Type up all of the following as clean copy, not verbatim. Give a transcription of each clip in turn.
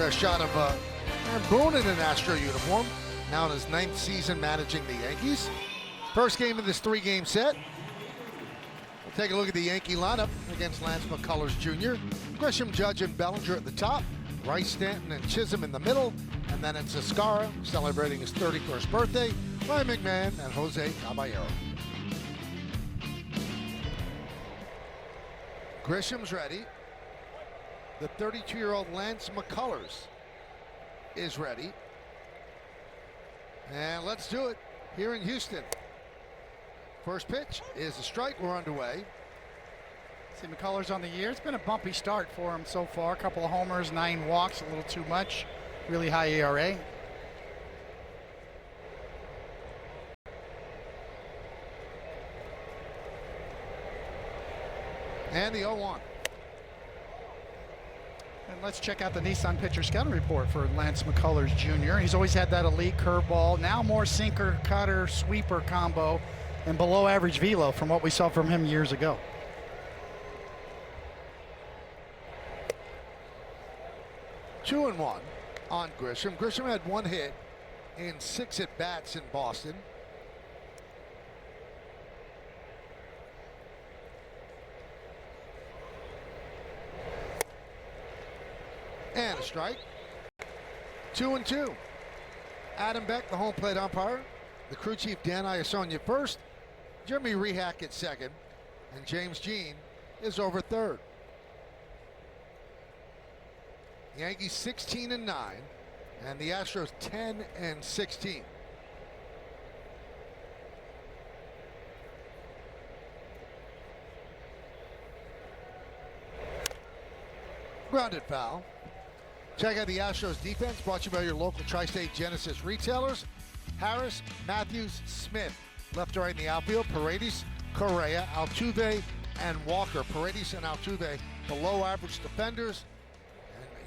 a shot of Aaron Boone in an Astro uniform, now in his 9th season managing the Yankees. First game of this 3-game set. We'll take a look at the Yankee lineup against Lance McCullers Jr. Grisham, Judge, and Bellinger at the top. Rice, Stanton, and Chisholm in the middle. And then it's Escara celebrating his 31st birthday. Ryan McMahon and Jose Caballero. Grisham's ready. The 32-year-old Lance McCullers is ready. And let's do it here in Houston. First pitch is a strike. We're underway. See McCullers on the year. It's been a bumpy start for him so far. A couple of homers, 9 walks, a little too much. Really high ERA. And the 0-1. And let's check out the Nissan pitcher scouting report for Lance McCullers Jr. He's always had that elite curveball, now more sinker, cutter, sweeper combo, and below average velo from what we saw from him years ago. Two and one on Grisham. Grisham had 1 hit in 6 at-bats in Boston. And a strike. 2-2. Adam Beck, the home plate umpire. The crew chief, Dan Iasonia, first. Jeremy Rehack at second. And James Jean is over third. Yankees 16-9. And the Astros 10-16. Grounded foul. Check out the Astros defense, brought to you by your local Tri-State Genesis retailers. Harris, Matthews, Smith, left to right in the outfield. Paredes, Correa, Altuve, and Walker. Paredes and Altuve, below average defenders.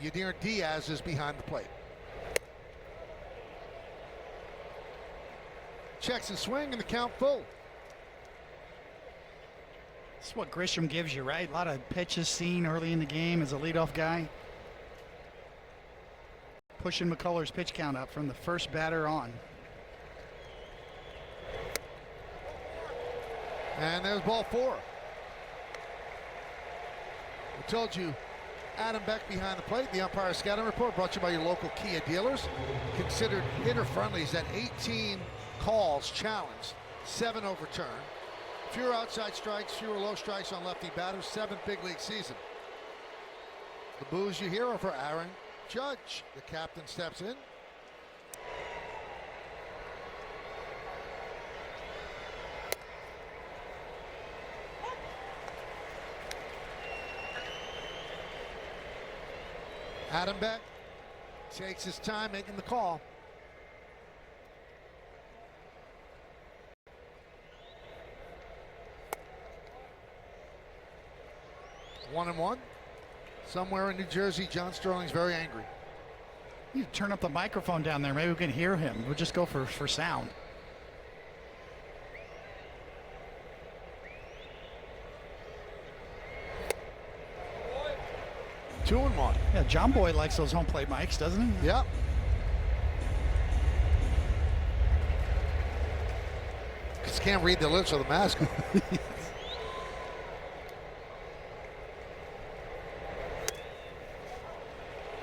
And Yadier Diaz is behind the plate. Checks and swing, and the count full. This is what Grisham gives you, right? A lot of pitches seen early in the game as a leadoff guy. Pushing McCullers' pitch count up from the first batter on. And there's ball 4. I told you, Adam Beck behind the plate. The umpire scouting report brought to you by your local Kia dealers. Considered hitter friendly is that 18 calls challenged, 7 overturned. Fewer outside strikes, fewer low strikes on lefty batters, 7th big league season. The boos you hear are for Aaron Judge. The captain steps in. Adam Beck takes his time making the call. One and one. Somewhere in New Jersey, John Sterling's very angry. You turn up the microphone down there. Maybe we can hear him. We'll just go for sound. Two and one. Yeah, John Boy likes those home plate mics, doesn't he? Yep. Just can't read the lips of the mascot.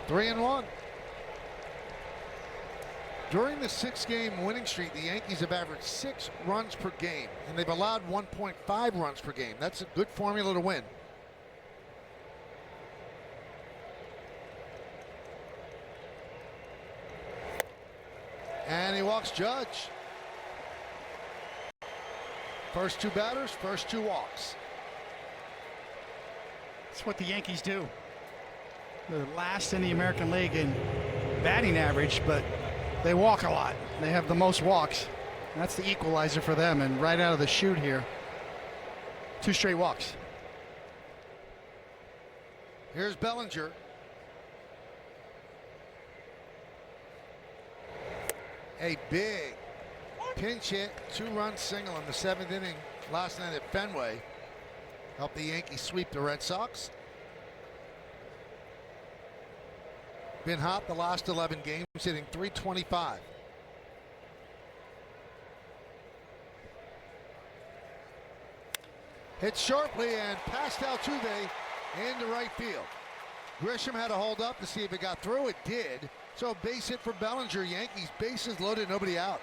3-1. During the 6-game winning streak, the Yankees have averaged 6 runs per game, and they've allowed 1.5 runs per game. That's a good formula to win. And he walks Judge. First 2 batters, first 2 walks. That's what the Yankees do. They're last in the American League in batting average, but they walk a lot. They have the most walks. That's the equalizer for them, and right out of the chute here, 2 straight walks. Here's Bellinger. A big pinch hit, 2-run single in the 7th inning last night at Fenway. Helped the Yankees sweep the Red Sox. Been hot the last 11 games, hitting .325. Hit sharply and past Altuve into right field. Grisham had to hold up to see if it got through. It did. So base hit for Bellinger. Yankees bases loaded, nobody out.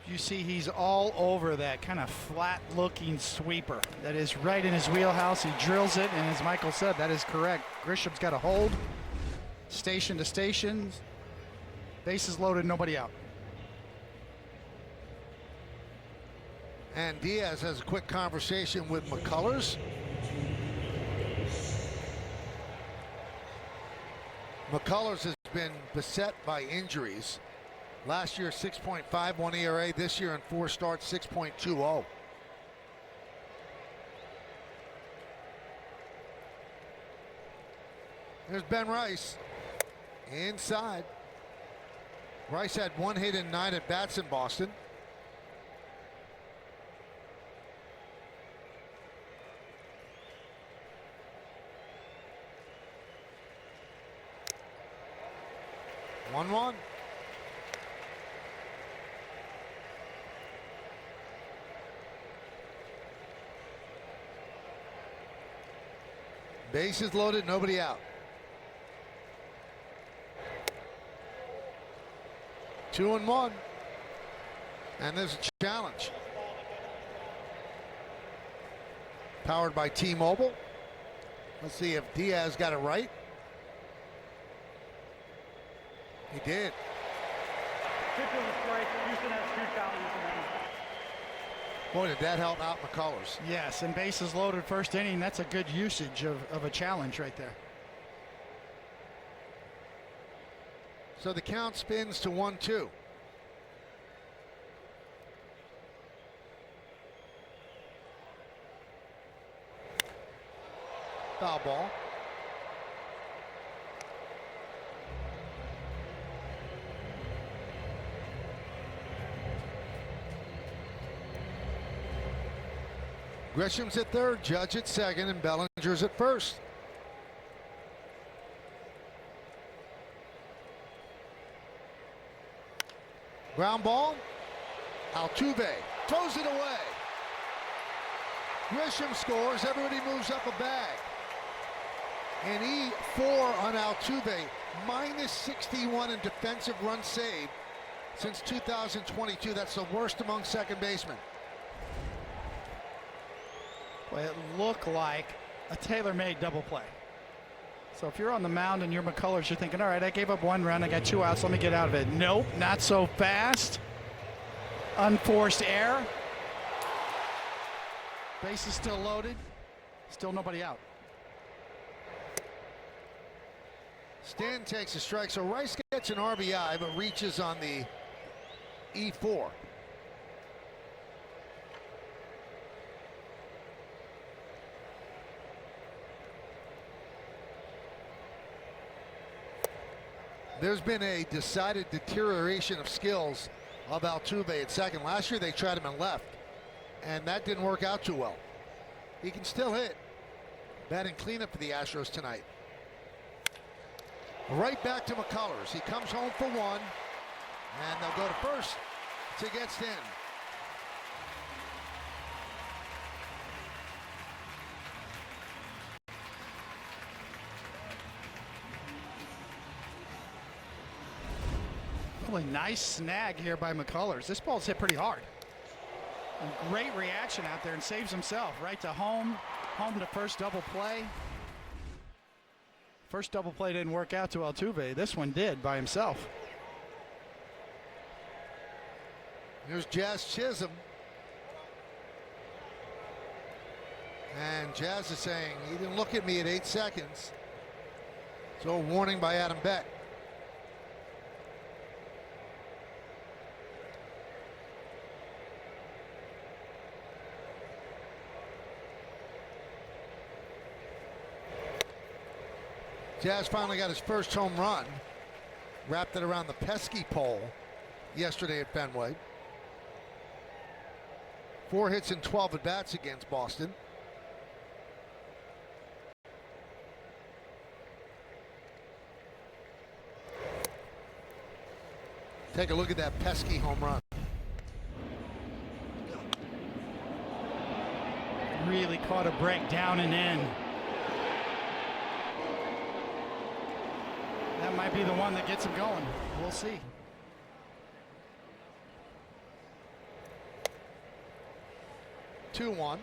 You see he's all over that kind of flat looking sweeper that is right in his wheelhouse. He drills it, and as Michael said, that is correct. Grisham's got to hold station to station. Bases loaded, nobody out. And Diaz has a quick conversation with McCullers. McCullers has been beset by injuries. Last year, 6.51 ERA. This year in 4 starts, 6.20. There's Ben Rice inside. Rice had 1 hit in 9 at bats in Boston. One. Bases loaded, nobody out. 2-1. And there's a challenge. Powered by T-Mobile. Let's see if Diaz got it right. He did. Boy, did that help out McCullers. Yes, and bases loaded first inning. That's a good usage of a challenge right there. So the count spins to 1-2. Foul ball. Grisham's at third, Judge at second, and Bellinger's at first. Ground ball. Altuve throws it away. Grisham scores. Everybody moves up a bag. And E4 on Altuve, -61 in defensive runs saved since 2022. That's the worst among second basemen. Well, it looked like a tailor-made double play. So if you're on the mound and you're McCullers, you're thinking, all right, I gave up 1 run, I got 2 outs, let me get out of it. Nope, not so fast. Unforced error. Base is still loaded. Still nobody out. Stanton takes a strike, so Rice gets an RBI, but reaches on the E4. There's been a decided deterioration of skills of Altuve at second. Last year they tried him in left, and that didn't work out too well. He can still hit. Batting cleanup for the Astros tonight. Right back to McCullers. He comes home for 1, and they'll go to first to get Stanton. Really nice snag here by McCullers. This ball's hit pretty hard. And great reaction out there and saves himself. Right to home. Home to first double play. First double play didn't work out to Altuve. This one did by himself. Here's Jazz Chisholm. And Jazz is saying he didn't look at me at 8 seconds. So a warning by Adam Beck. Jazz finally got his first home run. Wrapped it around the pesky pole yesterday at Fenway. 4 hits and 12 at-bats against Boston. Take a look at that pesky home run. Really caught a break down and in. That might be the one that gets him going. We'll see. Two-one.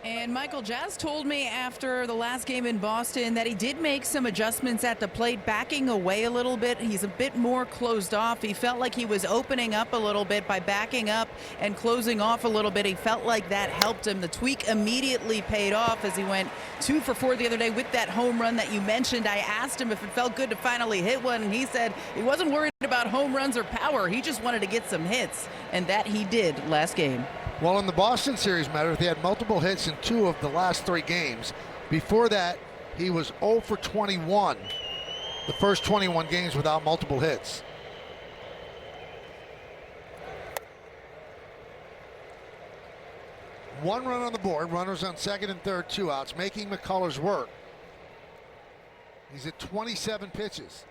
And Michael, Jazz told me after the last game in Boston that he did make some adjustments at the plate, backing away a little bit. He's a bit more closed off. He felt like he was opening up a little bit by backing up and closing off a little bit. He felt like that helped him. The tweak immediately paid off as he went 2 for 4 the other day with that home run that you mentioned. I asked him if it felt good to finally hit one, and he said he wasn't worried about home runs or power. He just wanted to get some hits, and that he did last game. Well, in the Boston series, matter, he had multiple hits in 2 of the last 3 games. Before that, he was 0 for 21, the first 21 games without multiple hits. One run on the board, runners on second and third, 2 outs, making McCullers work. He's at 27 pitches.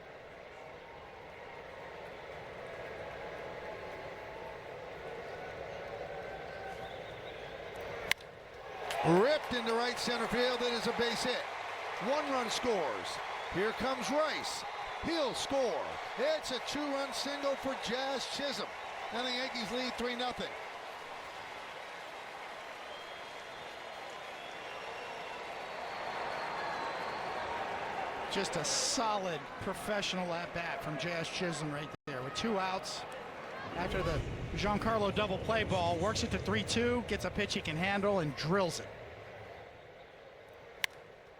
Ripped into right center field. It is a base hit. 1 run scores. Here comes Rice. He'll score. It's a 2-run single for Jazz Chisholm. And the Yankees lead 3-0. Just a solid professional at-bat from Jazz Chisholm right there with 2 outs. After the Giancarlo double play ball, works it to 3-2, gets a pitch he can handle and drills it.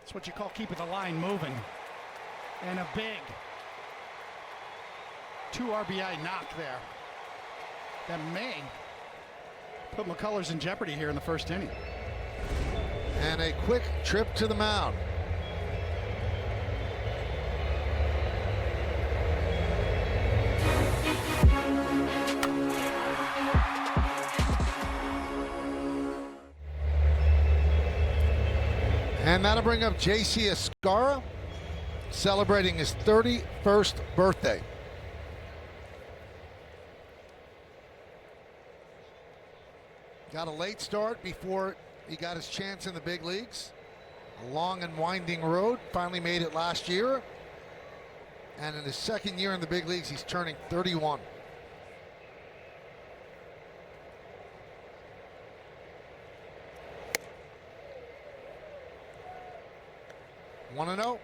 That's what you call keeping the line moving. And a big 2 RBI knock there. That may put McCullers in jeopardy here in the first inning. And a quick trip to the mound. And that'll bring up J.C. Escara, celebrating his 31st birthday. Got a late start before he got his chance in the big leagues. A long and winding road, finally made it last year. And in his second year in the big leagues, he's turning 31. One and 0.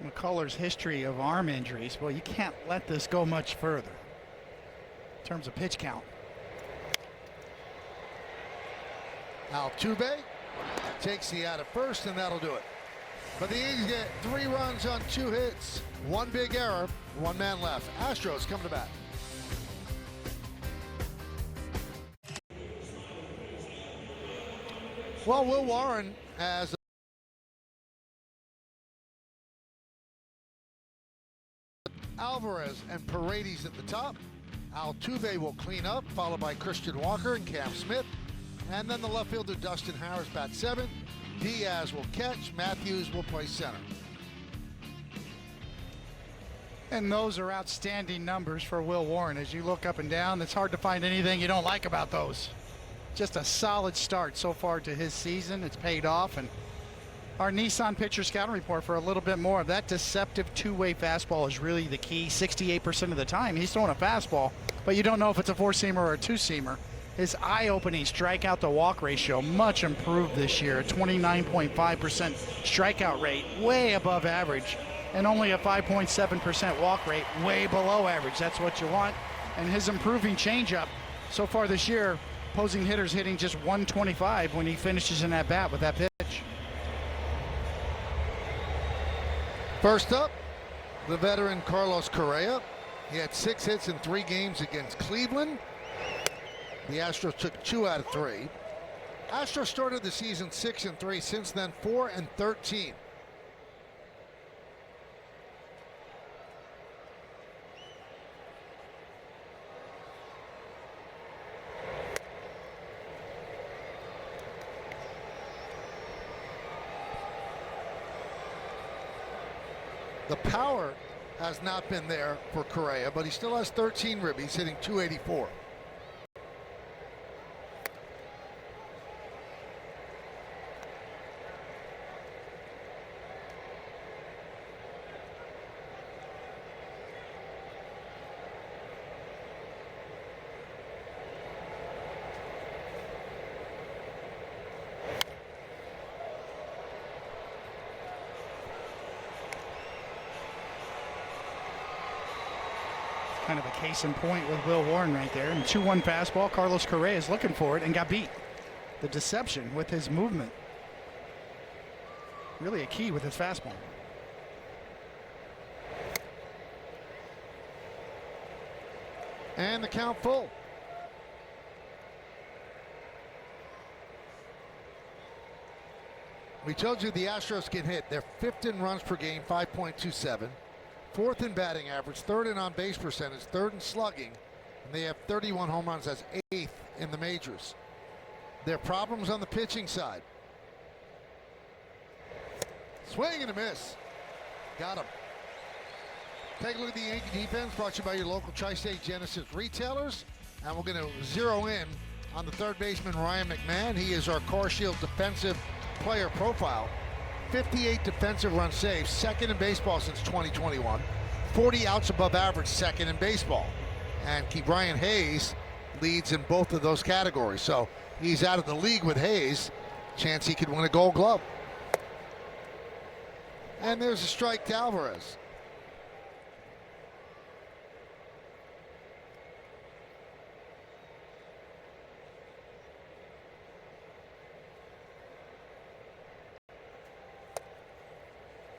McCullers' history of arm injuries. Well, you can't let this go much further in terms of pitch count. Altuve takes the out at first, and that'll do it. But the Yankees get 3 runs on 2 hits, 1 big error, 1 man left. Astros come to bat. Well, Will Warren has Alvarez and Paredes at the top. Altuve will clean up, followed by Christian Walker and Cam Smith. And then the left fielder Dustin Harris bats 7. Diaz will catch. Matthews will play center. And those are outstanding numbers for Will Warren. As you look up and down, it's hard to find anything you don't like about those. Just a solid start so far to his season. It's paid off. And our Nissan pitcher scouting report for a little bit more of that deceptive 2-way fastball is really the key. 68% of the time he's throwing a fastball, but you don't know if it's a 4-seamer or a 2-seamer. His eye-opening strikeout to walk ratio much improved this year. A 29.5% strikeout rate, way above average, and only a 5.7% walk rate, way below average. That's what you want. And his improving changeup so far this year, opposing hitters hitting just 125 when he finishes in that bat with that pitch. First up, the veteran Carlos Correa. He had 6 hits in 3 games against Cleveland. The Astros took 2 out of 3. Astros started the season 6-3. Since then, 4-13. The power has not been there for Correa, but he still has 13 ribbies, hitting .284. Kind of a case in point with Will Warren right there. And 2-1 fastball. Carlos Correa is looking for it and got beat. The deception with his movement. Really a key with his fastball. And the count full. We told you the Astros can hit. They're 5th in runs per game, 5.27. 4th in batting average, 3rd in on-base percentage, 3rd in slugging, and they have 31 home runs. That's 8th in the majors. Their problems on the pitching side. Swing and a miss. Got him. Take a look at the Yankee defense, brought to you by your local Tri-State Genesis retailers. And we're going to zero in on the third baseman, Ryan McMahon. He is our Car Shield defensive player profile. 58 defensive run saves, 2nd in baseball since 2021. 40 outs above average, 2nd in baseball. And Brian Hayes leads in both of those categories. So he's out of the league with Hayes. Chance he could win a Gold Glove. And there's a strike to Alvarez.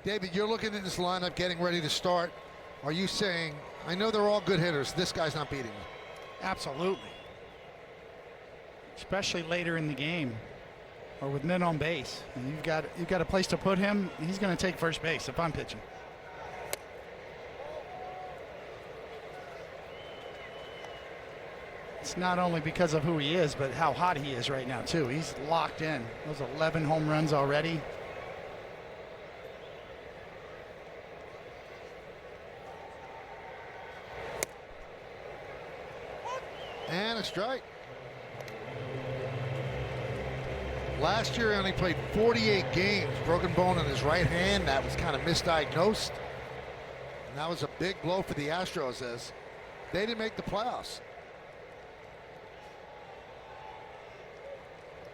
David, you're looking at this lineup getting ready to start. Are you saying, I know they're all good hitters, this guy's not beating me? Absolutely. Especially later in the game or with men on base. And you've got a place to put him. He's going to take first base if I'm pitching. It's not only because of who he is, but how hot he is right now, too. He's locked in. Those 11 home runs already. And a strike. Last year he only played 48 games, broken bone in his right hand. That was kind of misdiagnosed. And that was a big blow for the Astros as they didn't make the playoffs.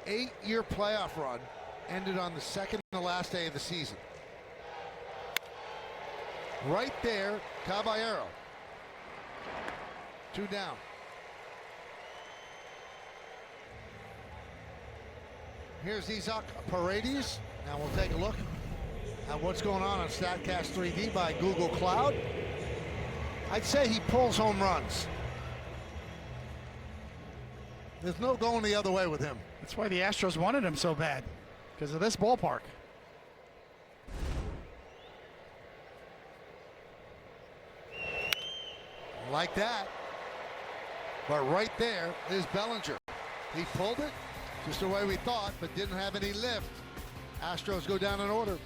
8-year playoff run ended on the second to last day of the season. Right there, Caballero. 2 down. Here's Isaac Paredes. Now we'll take a look at what's going on StatCast 3D by Google Cloud. I'd say he pulls home runs. There's no going the other way with him. That's why the Astros wanted him so bad, because of this ballpark. Like that. But right there is Bellinger. He pulled it just the way we thought, but didn't have any lift. Astros go down in order.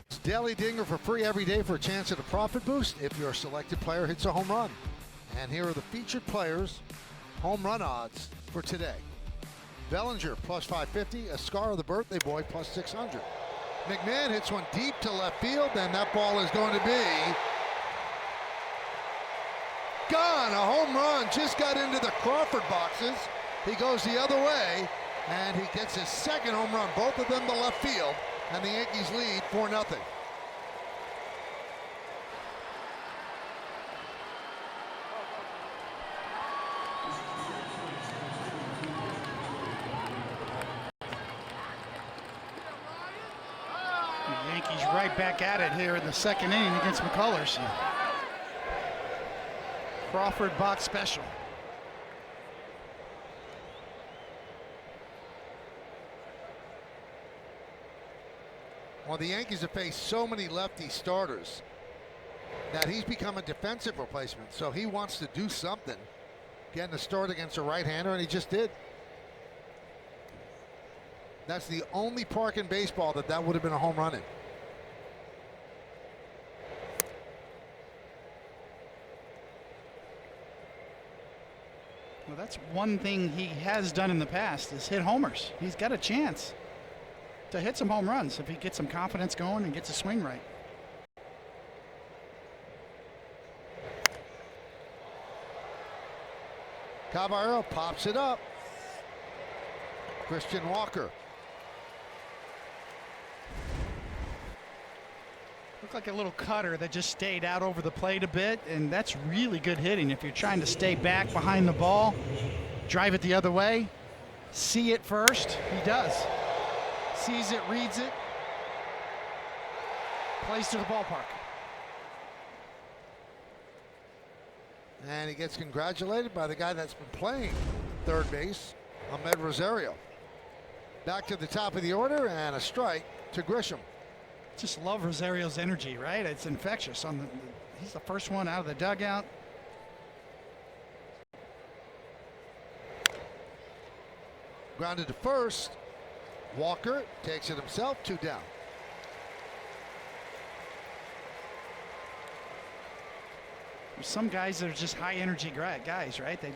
It's Daily Dinger for free every day for a chance at a profit boost if your selected player hits a home run. And here are the featured players' home run odds for today. Bellinger plus 550, Escar, the birthday boy, plus 600. McMahon hits one deep to left field, and that ball is going to be gone. A home run. Just got into the Crawford boxes. He goes the other way, and he gets his second home run. Both of them to left field, and the Yankees lead 4-0. The Yankees right back at it here in the second inning against McCullers. Crawford box special. Well, the Yankees have faced so many lefty starters that he's become a defensive replacement. So he wants to do something, getting a start against a right-hander, and he just did. That's the only park in baseball that would have been a home run in. Well, that's one thing he has done in the past is hit homers. He's got a chance to hit some home runs if he gets some confidence going and gets his swing right. Caballero pops it up. Christian Walker. Looked like a little cutter that just stayed out over the plate a bit, and that's really good hitting. If you're trying to stay back behind the ball, drive it the other way, see it first. He does. Sees it, reads it, plays to the ballpark. And he gets congratulated by the guy that's been playing third base, Ahmed Rosario. Back to the top of the order, and a strike to Grisham. Just love Rosario's energy, right? It's infectious. He's the first one out of the dugout. Grounded to first. Walker takes it himself, 2 down. There's some guys that are just high energy guys, right? They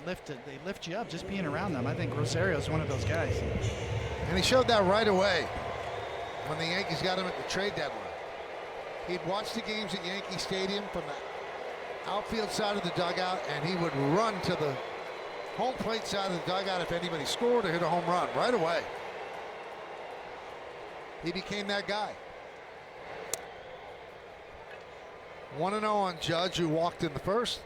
lift you up just being around them. I think Rosario's one of those guys. And he showed that right away when the Yankees got him at the trade deadline. He'd watch the games at Yankee Stadium from the outfield side of the dugout, and he would run to the home plate side of the dugout if anybody scored or hit a home run right away. He became that guy. 1-0 on Judge, who walked in the first.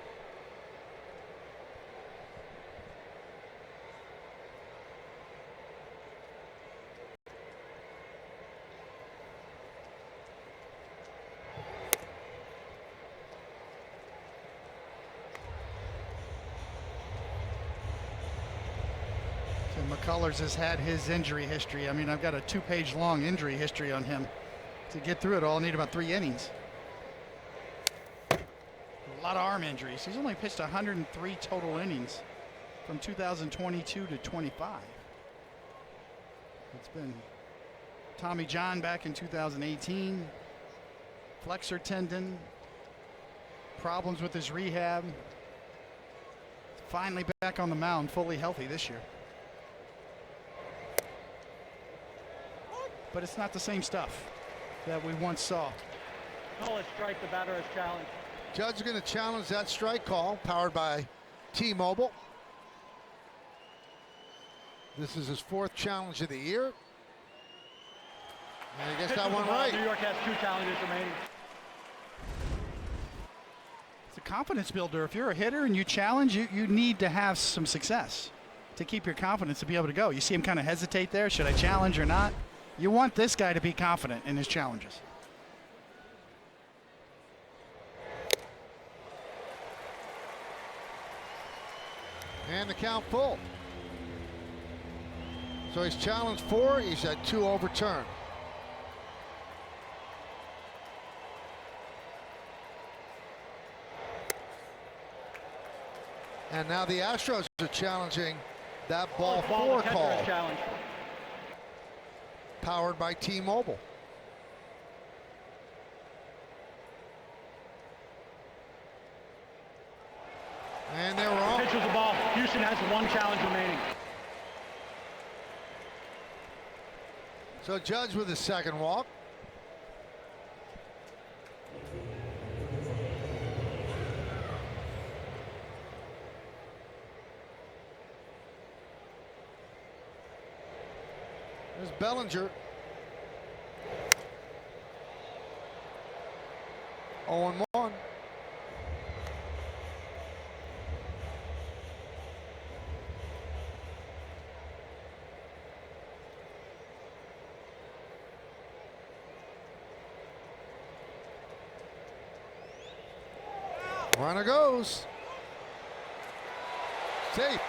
McCullers has had his injury history. I mean, I've got a 2-page long injury history on him. To get through it all, I need about 3 innings. A lot of arm injuries. He's only pitched 103 total innings from 2022 to 25. It's been Tommy John back in 2018, flexor tendon, problems with his rehab. Finally back on the mound, fully healthy this year. But it's not the same stuff that we once saw. Call a strike, the batter has challenged. Judge is going to challenge that strike call, powered by T-Mobile. This is his 4th challenge of the year. And he gets that one right. New York has 2 challenges remaining. It's a confidence builder. If you're a hitter and you challenge, you need to have some success to keep your confidence to be able to go. You see him kind of hesitate there. Should I challenge or not? You want this guy to be confident in his challenges. And the count full. So he's challenged 4. He's had 2 overturned. And now the Astros are challenging that ball 4 call, powered by T-Mobile. And they're wrong. Pitches the ball. Houston has 1 challenge remaining. So Judge with his 2nd walk. There's Bellinger. 0-1. Runner goes. Safe.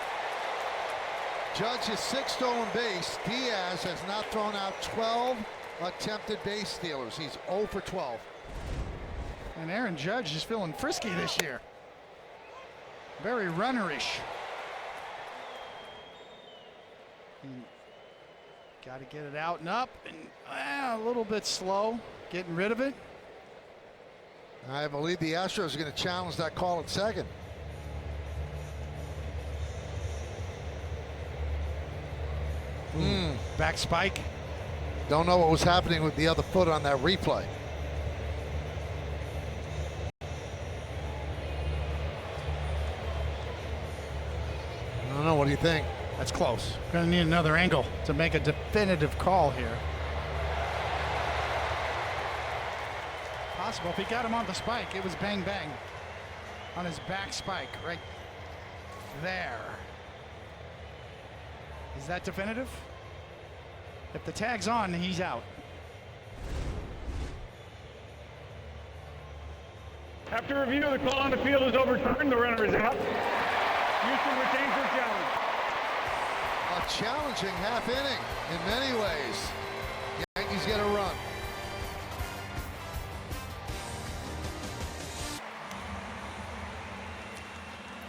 Judge his 6th stolen base. Diaz has not thrown out 12 attempted base stealers. He's 0 for 12. And Aaron Judge is feeling frisky this year. Very runnerish. Got to get it out and up, and a little bit slow getting rid of it. I believe the Astros are going to challenge that call at second. Back spike. Don't know what was happening with the other foot on that replay. I don't know. What do you think? That's close. Going to need another angle to make a definitive call here. Possible if he got him on the spike. It was bang bang on his back spike right there. Is that definitive? If the tag's on, he's out. After review, the call on the field is overturned. The runner is out. Houston retains their challenge. A challenging half inning in many ways. Yankees get a run.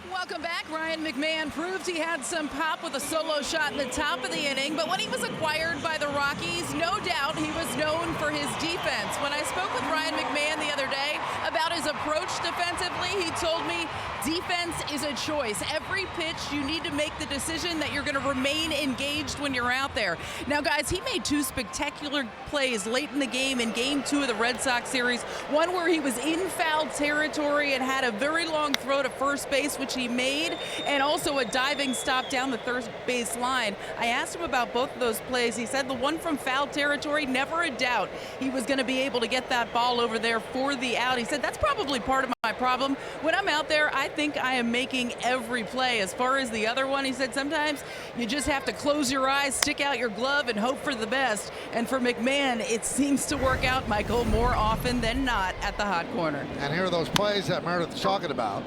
Welcome back. Ryan McMahon proved he had some pop with a solo shot in the top of the inning, but when he was acquired by the Rockies, no doubt he was known for his defense. When I spoke with Ryan McMahon the other day about his approach defensively, he told me defense is a choice. Every pitch you need to make the decision that you're going to remain engaged when you're out there. Now, guys, he made two spectacular plays late in the game in Game 2 of the Red Sox series. One where he was in foul territory and had a very long throw to first base, which he made, and also a diving stop down the third base line. I asked him about both of those plays. He said the one from foul territory, never a doubt he was going to be able to get that ball over there for the out. He said that's probably part of my problem. When I'm out there, I think I am making every play. As far as the other one, he said sometimes you just have to close your eyes, stick out your glove, and hope for the best. And for McMahon, it seems to work out, Michael, more often than not at the hot corner. And here are those plays that Meredith's talking about.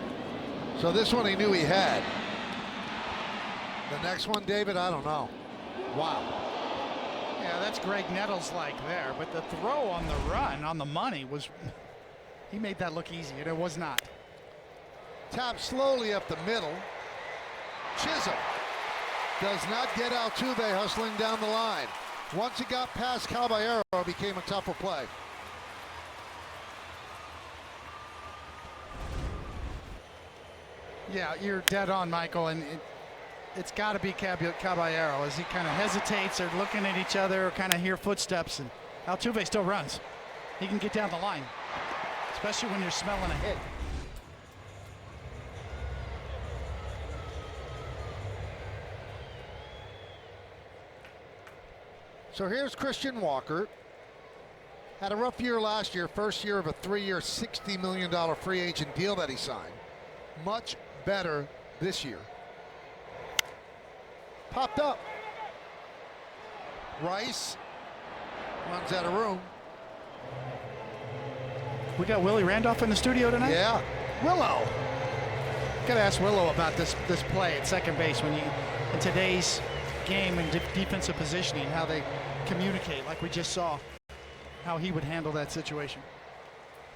So this one he knew he had. The next one, David, I don't know. Wow. Yeah, that's Greg Nettles like there, but the throw on the run, on the money, was, he made that look easy, and it was not. Tap slowly up the middle. Chisholm does not get Altuve hustling down the line. Once he got past Caballero, it became a tougher play. Yeah, you're dead on, Michael, and it's got to be Caballero as he kind of hesitates. They're looking at each other, kind of hear footsteps, and Altuve still runs. He can get down the line, especially when you're smelling a hit. So here's Christian Walker. Had a rough year last year, first year of a 3-year, $60 million free agent deal that he signed. Much better this year. Popped up. Rice runs out of room. We got Willie Randolph in the studio tonight? Yeah. Willow. Got to ask Willow about this play at second base when you, in today's game and defensive positioning, how they communicate, like we just saw, how he would handle that situation.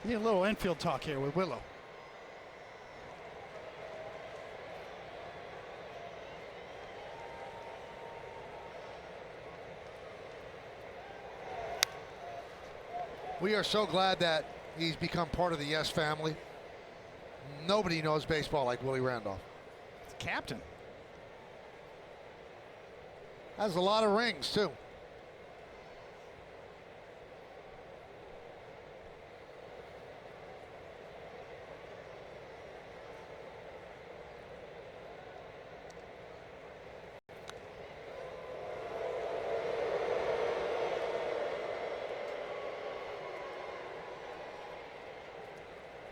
We need a little infield talk here with Willow. We are so glad that he's become part of the Yes family. Nobody knows baseball like Willie Randolph. It's captain. Has a lot of rings, too.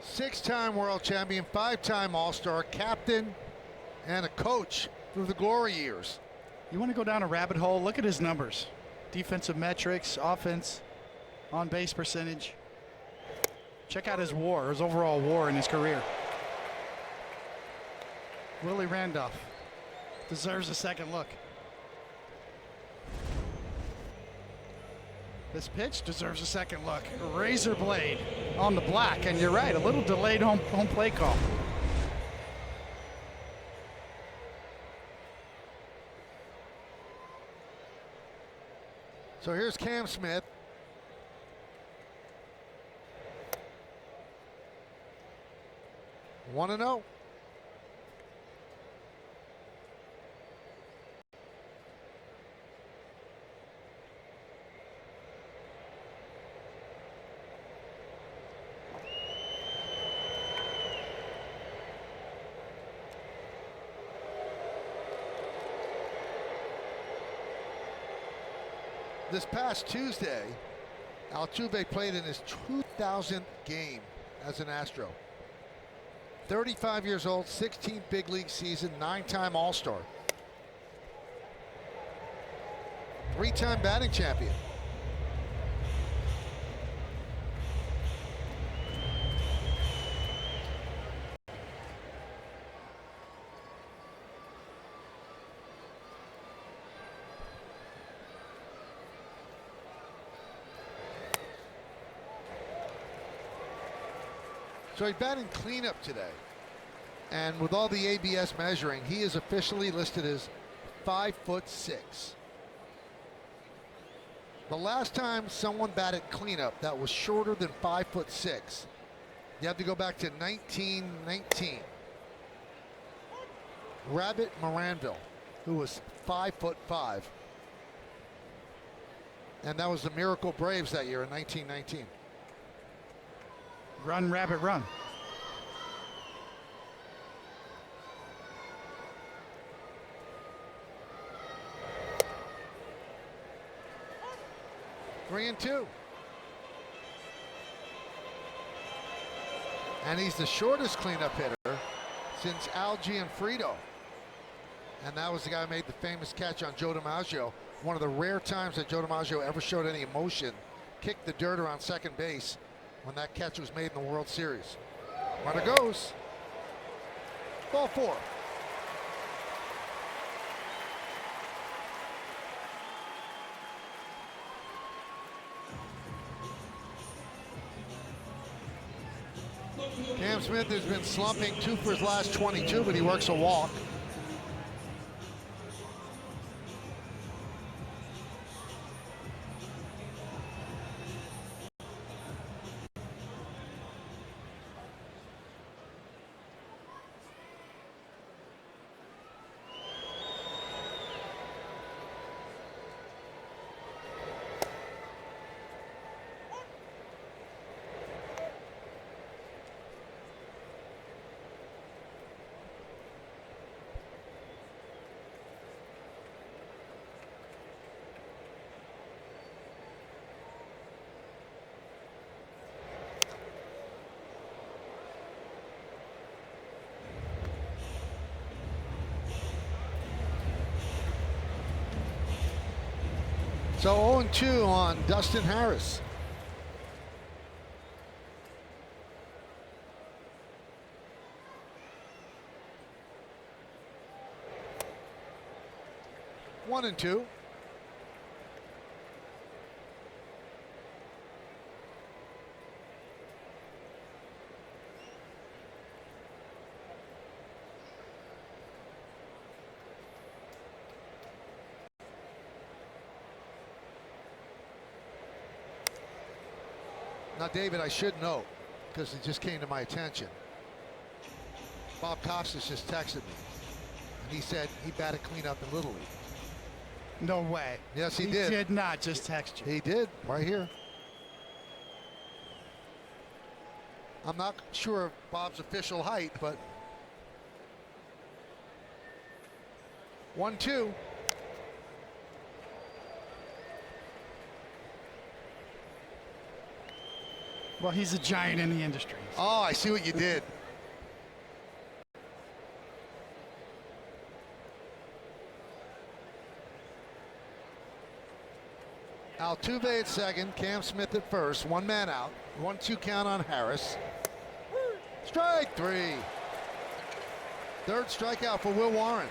Six-time world champion, 5-time All-Star, captain, and a coach through the glory years. You want to go down a rabbit hole? Look at his numbers. Defensive metrics, offense, on-base percentage. Check out his WAR, his overall WAR in his career. Willie Randolph deserves a second look. This pitch deserves a second look. A razor blade on the black, and you're right, a little delayed home plate call. So here's Cam Smith. One and 0. This past Tuesday, Altuve played in his 2000th game as an Astro. 35 years old, 16th big league season, 9-time All-Star. 3-time batting champion. So he's batting cleanup today. And with all the ABS measuring, he is officially listed as 5'6". The last time someone batted cleanup that was shorter than 5'6", you have to go back to 1919. Rabbit Moranville, who was 5'5". And that was the Miracle Braves that year in 1919. Run, Rabbit, run. Three and 2. And he's the shortest cleanup hitter since Al Gianfrido. And that was the guy who made the famous catch on Joe DiMaggio. One of the rare times that Joe DiMaggio ever showed any emotion. Kicked the dirt around second base when that catch was made in the World Series. Runner goes. Ball 4. Cam Smith has been slumping 2 for his last 22, but he works a walk. So 0-2 on Dustin Harris. One and 2. Now, David, I should note, because it just came to my attention, Bob Costas just texted me, and he said he batted cleanup in Little League. No way. Yes, he did. did. He did not just text you. He did, right here. I'm not sure of Bob's official height, but 1-2. Well, he's a giant in the industry. Oh, I see what you did. Altuve at second, Cam Smith at first, 1 man out, 1-2 count on Harris. Strike 3. Third strikeout for Will Warren.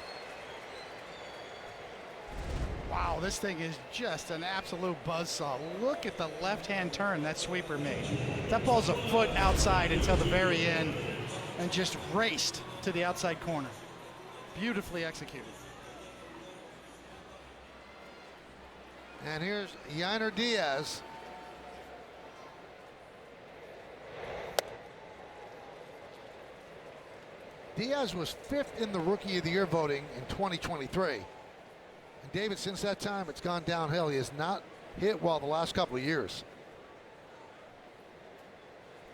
Wow, this thing is just an absolute buzzsaw. Look at the left-hand turn that sweeper made. That ball's a foot outside until the very end and just raced to the outside corner. Beautifully executed. And here's Yainer Diaz. Diaz was 5th in the Rookie of the Year voting in 2023. And David, since that time, it's gone downhill. He has not hit well the last couple of years.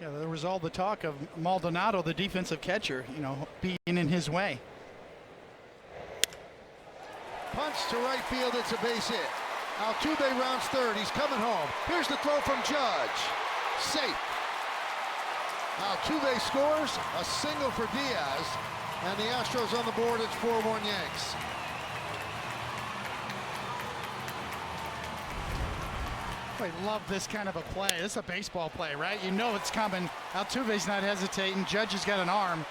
Yeah, there was all the talk of Maldonado, the defensive catcher, being in his way. Punch to right field, it's a base hit. Altuve rounds third, he's coming home. Here's the throw from Judge. Safe. Altuve scores, a single for Diaz, and the Astros on the board. It's 4-1 Yanks. I love this kind of a play. This is a baseball play, right? You know it's coming. Altuve's not hesitating. Judge has got an arm.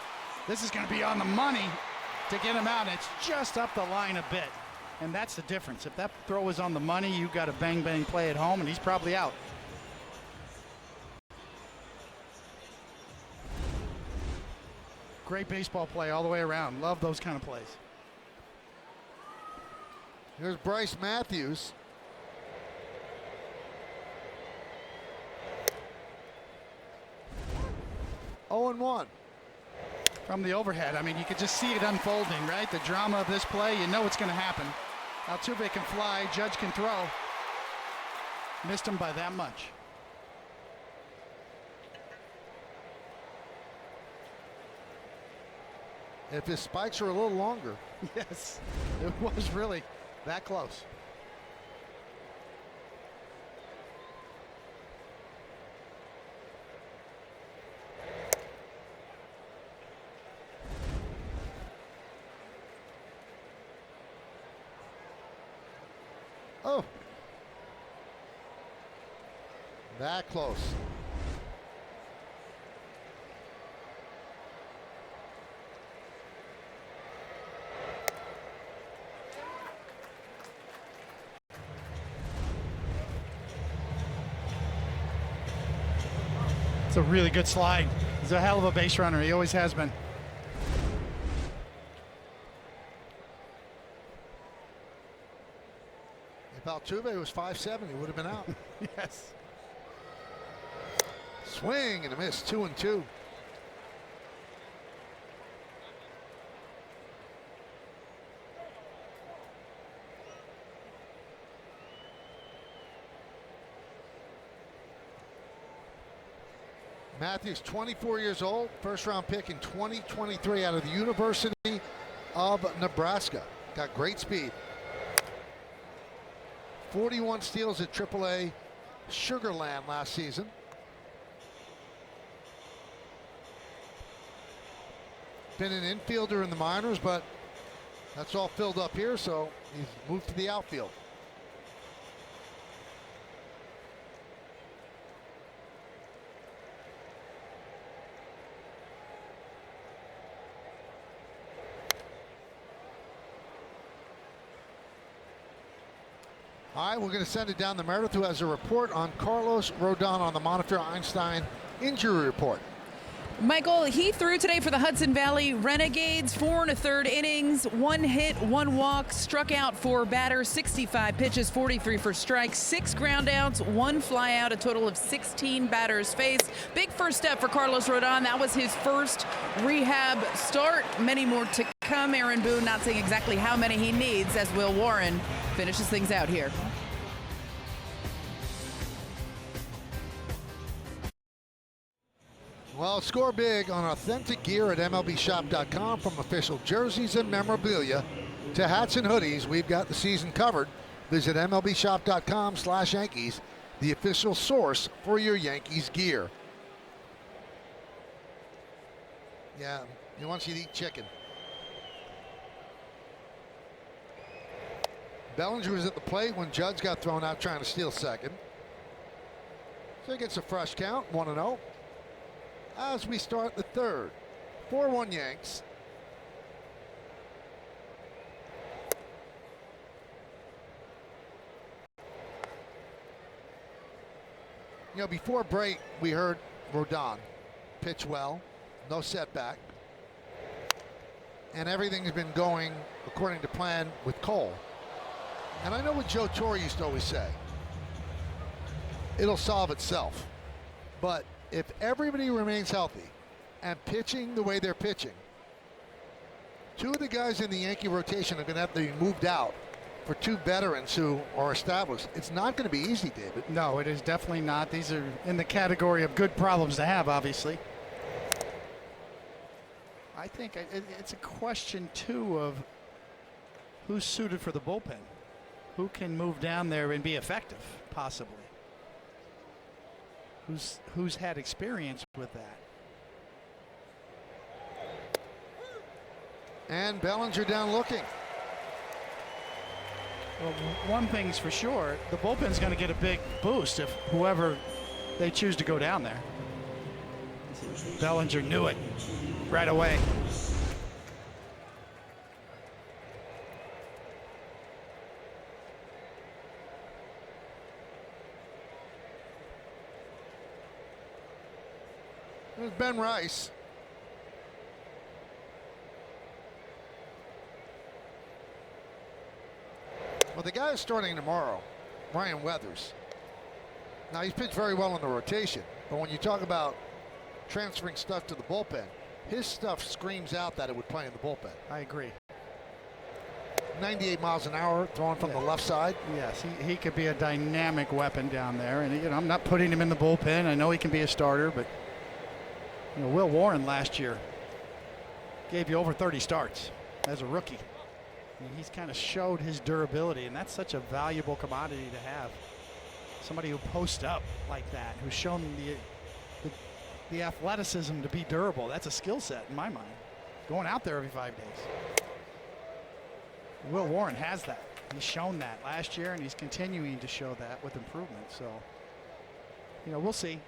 This is going to be on the money to get him out. It's just up the line a bit, and that's the difference. If that throw is on the money, you got a bang-bang play at home, and he's probably out. Great baseball play all the way around. Love those kind of plays. Here's Bryce Matthews. Oh and 1. From the overhead, I mean, you could just see it unfolding, right? The drama of this play, you know it's going to happen. Altuve can fly, Judge can throw. Missed him by that much. If his spikes are a little longer. Yes, it was really that close. Oh. That close. It's a really good slide. He's a hell of a base runner. He always has been. If Altuve was 5'7", he would have been out. Yes. Swing and a miss, 2-2. Matthews, 24 years old, first round pick in 2023 out of the University of Nebraska. Got great speed. 41 steals at AAA Sugar Land last season. Been an infielder in the minors, but that's all filled up here, so he's moved to the outfield. All right, we're going to send it down to Meredith, who has a report on Carlos Rodon on the Montefiore Einstein injury report. Michael, he threw today for the Hudson Valley Renegades, 4 1/3 innings, 1 hit, 1 walk, struck out 4 batters, 65 pitches, 43 for strikes, 6 groundouts, 1 flyout, a total of 16 batters faced. Big first step for Carlos Rodon. That was his first rehab start. Many more to come. Aaron Boone not saying exactly how many he needs as Will Warren finishes things out here. Well, score big on authentic gear at MLBshop.com. From official jerseys and memorabilia to hats and hoodies, we've got the season covered. Visit MLBshop.com/Yankees, the official source for your Yankees gear. Yeah, he wants you to eat chicken. Bellinger was at the plate when Judge got thrown out trying to steal second. So he gets a fresh count, 1-0. As we start the third. 4-1 Yanks. You know, before break, we heard Rodon pitch well, no setback. And everything's been going according to plan with Cole. And I know what Joe Torre used to always say. It'll solve itself. But if everybody remains healthy and pitching the way they're pitching, two of the guys in the Yankee rotation are going to have to be moved out for two veterans who are established. It's not going to be easy, David. No, it is definitely not. These are in the category of good problems to have, obviously. I think it's a question, too, of who's suited for the bullpen. Who can move down there and be effective, possibly? Who's had experience with that? And Bellinger down looking. Well, one thing's for sure, the bullpen's going to get a big boost if whoever they choose to go down there. Bellinger knew it right away. There's Ben Rice. Well, the guy is starting tomorrow, Ryan Weathers. Now, he's pitched very well in the rotation, but when you talk about transferring stuff to the bullpen, his stuff screams out that it would play in the bullpen. I agree. 98 miles an hour, throwing from the left side. Yes, he could be a dynamic weapon down there, and I'm not putting him in the bullpen. I know he can be a starter, but Will Warren last year gave you over 30 starts as a rookie. And he's kind of showed his durability, and that's such a valuable commodity to have. Somebody who posts up like that, who's shown the athleticism to be durable. That's a skill set in my mind. Going out there every 5 days. Will Warren has that. He's shown that last year, and he's continuing to show that with improvement. So, we'll see.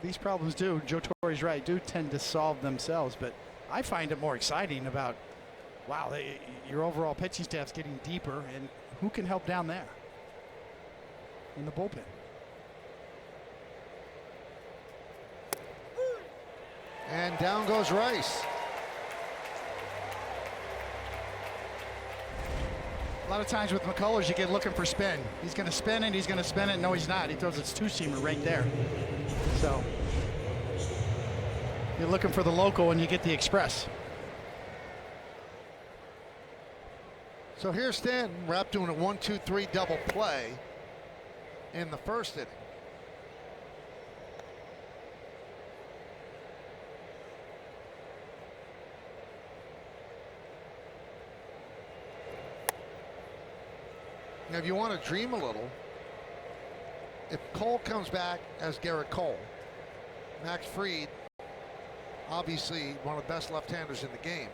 These problems Joe Torre's right, do tend to solve themselves, but I find it more exciting about, wow, your overall pitching staff's getting deeper, and who can help down there in the bullpen? And down goes Rice. A lot of times with McCullers, you get looking for spin. He's going to spin it, he's going to spin it. No, he's not. He throws his two-seamer right there. So you're looking for the local and you get the express. So here's Stanton, Rapp doing a 1-2-3 double play in the first inning. Now, if you want to dream a little, if Cole comes back as Garrett Cole, Max Fried, obviously one of the best left-handers in the game.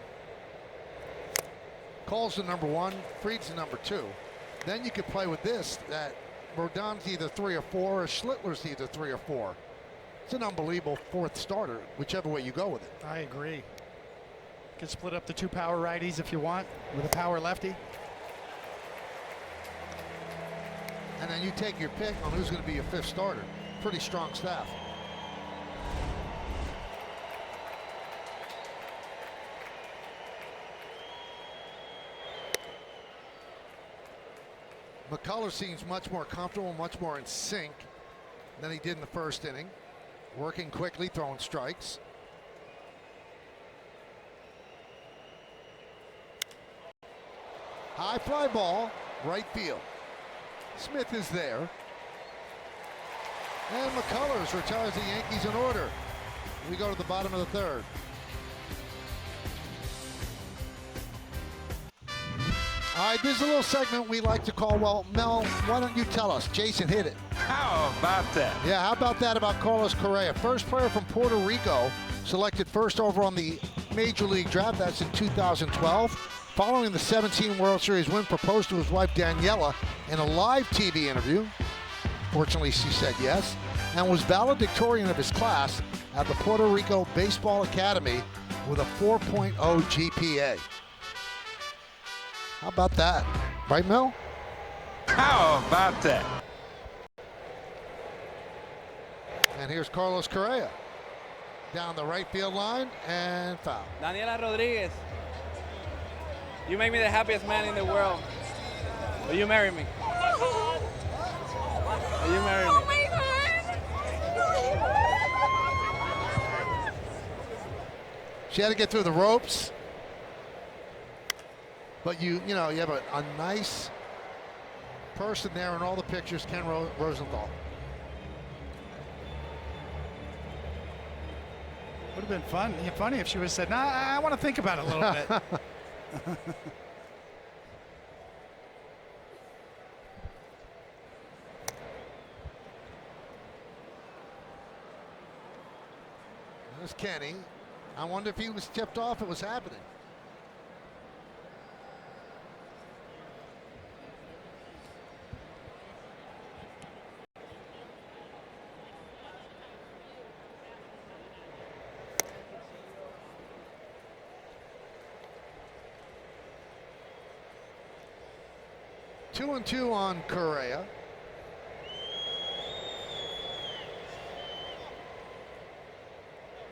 Cole's the number one, Fried's the number two. Then you could play with this, that Rodon's either 3 or 4, or Schlittler's either 3 or 4. It's an unbelievable fourth starter, whichever way you go with it. I agree. You can split up the two power righties if you want, with a power lefty. And then you take your pick on who's going to be your fifth starter. Pretty strong staff. McCullers seems much more comfortable, much more in sync than he did in the first inning. Working quickly, throwing strikes. High fly ball, right field. Smith is there. And McCullers retires the Yankees in order. We go to the bottom of the third. All right, this is a little segment we like to call, well, Mel, why don't you tell us? Jason hit it. How about that? Yeah, how about that about Carlos Correa? First player from Puerto Rico, selected first over on the Major League Draft. That's in 2012. Following the 17 World Series win, proposed to his wife Daniela in a live TV interview. Fortunately, she said yes, and was valedictorian of his class at the Puerto Rico Baseball Academy with a 4.0 GPA. How about that? Right, Mel? How about that? And here's Carlos Correa. Down the right field line and foul. Daniela Rodriguez, you make me the happiest man in the world. Will you marry me? Will you marry me? She had to get through the ropes. But you know, you have a nice person there in all the pictures, Ken Rosenthal. Would have been funny if she would have said, "Nah, I want to think about it a little bit." There's Kenny. I wonder if he was tipped off it was happening. Two and two on Correa.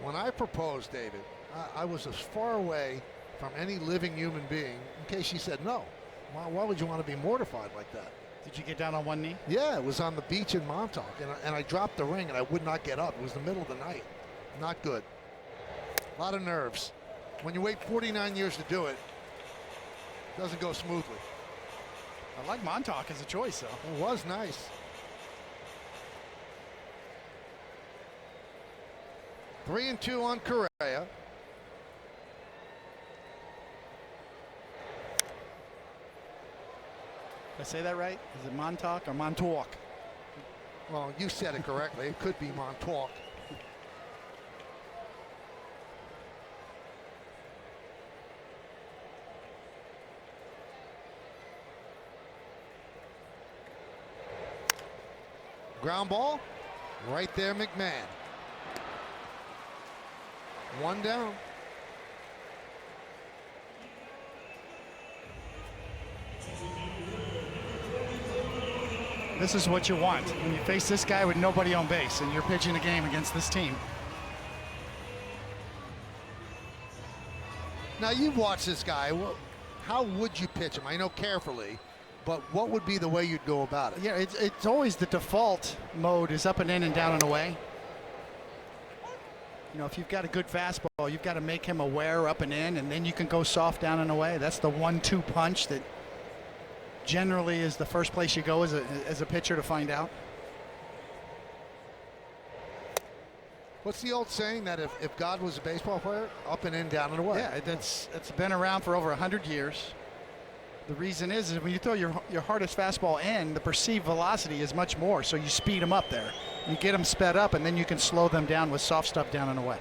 When I proposed, David, I was as far away from any living human being in case she said no. Why would you want to be mortified like that? Did you get down on one knee? Yeah, it was on the beach in Montauk, and I dropped the ring, and I would not get up. It was the middle of the night. Not good. A lot of nerves. When you wait 49 years to do it, it doesn't go smoothly. I like Montauk as a choice, though. It was nice. Three and two on Correa. Did I say that right? Is it Montauk or Montauk? Well, you said it correctly. It could be Montauk. Ground ball, right there, McMahon. One down. This is what you want when you face this guy with nobody on base and you're pitching a game against this team. Now you've watched this guy. How would you pitch him? I know carefully, but what would be the way you'd go about it? Yeah, it's always the default mode is up and in and down and away. You know, if you've got a good fastball, you've got to make him aware up and in, and then you can go soft down and away. That's the 1-2 punch that generally is the first place you go as a pitcher to find out. What's the old saying that if God was a baseball player, up and in, down and away? Yeah, it's been around for over 100 years. The reason is when you throw your hardest fastball in, the perceived velocity is much more, so you speed them up there. You get them sped up, and then you can slow them down with soft stuff down and away.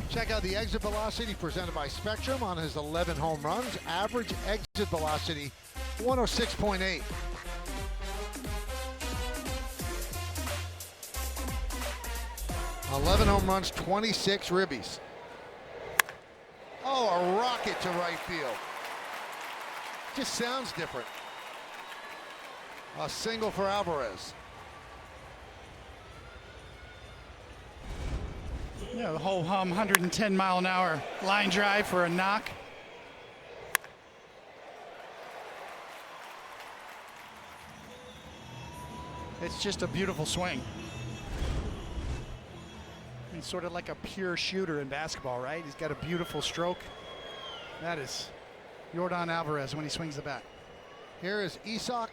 Check out the exit velocity presented by Spectrum on his 11 home runs. Average exit velocity 106.8. $11 home runs, 26 ribbies. Oh, a rocket to right field. Just sounds different. A single for Alvarez. Yeah, the whole hum, 110-mile-an-hour line drive for a knock. It's just a beautiful swing. He's sort of like a pure shooter in basketball, right? He's got a beautiful stroke. That is Yordan Alvarez when he swings the bat. Here is Isaac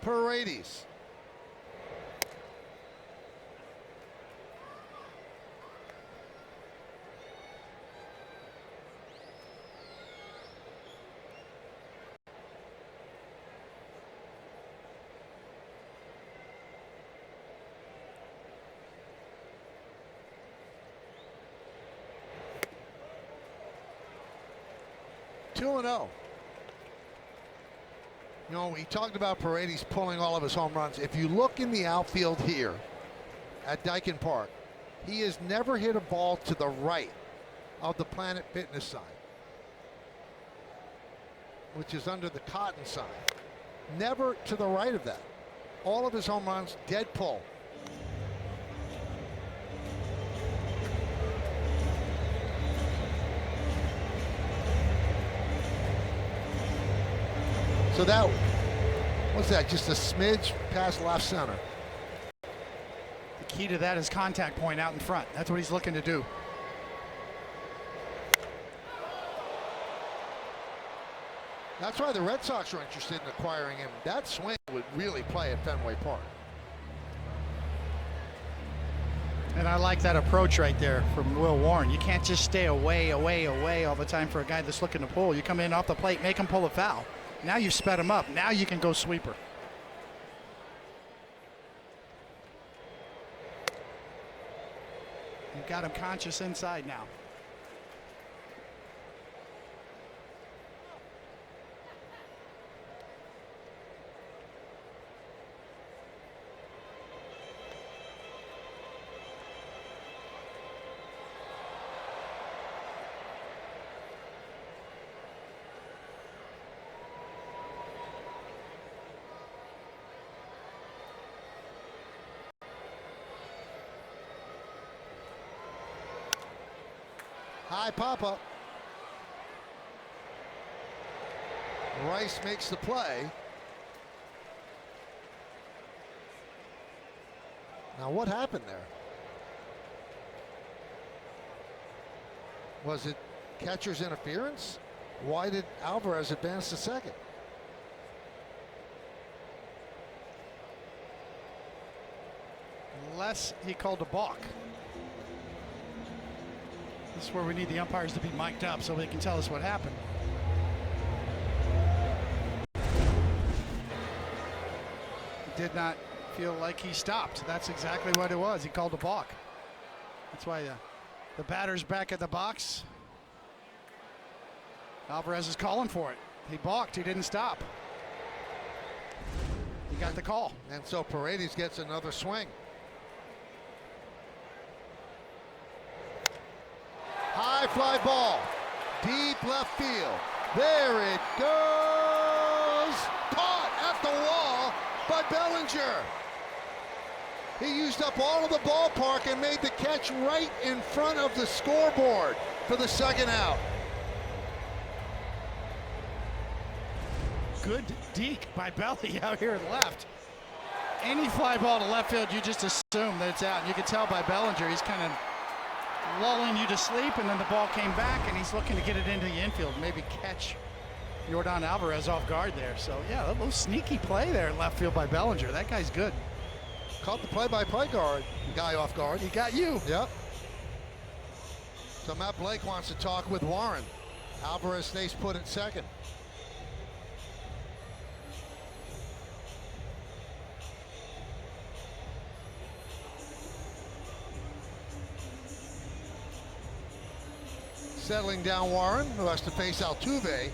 Paredes. Two and 0. You know, we talked about Paredes pulling all of his home runs. If you look in the outfield here at Daikin Park, he has never hit a ball to the right of the Planet Fitness sign, which is under the Cotton sign. Never to the right of that. All of his home runs, dead pull. So that, what's that, just a smidge past left center. The key to that is contact point out in front. That's what he's looking to do. That's why the Red Sox are interested in acquiring him. That swing would really play at Fenway Park. And I like that approach right there from Will Warren. You can't just stay away all the time for a guy that's looking to pull. You come in off the plate, make him pull a foul. Now you've sped him up. Now you can go sweeper. You've got him conscious inside now. High pop-up. Rice makes the play. Now what happened there? Was it catcher's interference? Why did Alvarez advance to second? Unless he called a balk. This is where we need the umpires to be mic'd up so they can tell us what happened. He did not feel like he stopped. That's exactly what it was. He called a balk. That's why the batter's back at the box. Alvarez is calling for it. He balked. He didn't stop. He got the call. And so Paredes gets another swing. High fly ball, deep left field. There it goes. Caught at the wall by Bellinger. He used up all of the ballpark and made the catch right in front of the scoreboard for the second out. Good deke by Belly out here left. Any fly ball to left field, you just assume that it's out. And you can tell by Bellinger, he's kind of lulling you to sleep, and then the ball came back, and he's looking to get it into the infield, maybe catch Yordan Alvarez off guard there. So, yeah, a little sneaky play there in left field by Bellinger. That guy's good. Caught the play-by-play guy off guard. He got you. Yep. So Matt Blake wants to talk with Warren. Alvarez stays put at second. Settling down Warren, who has to face Altuve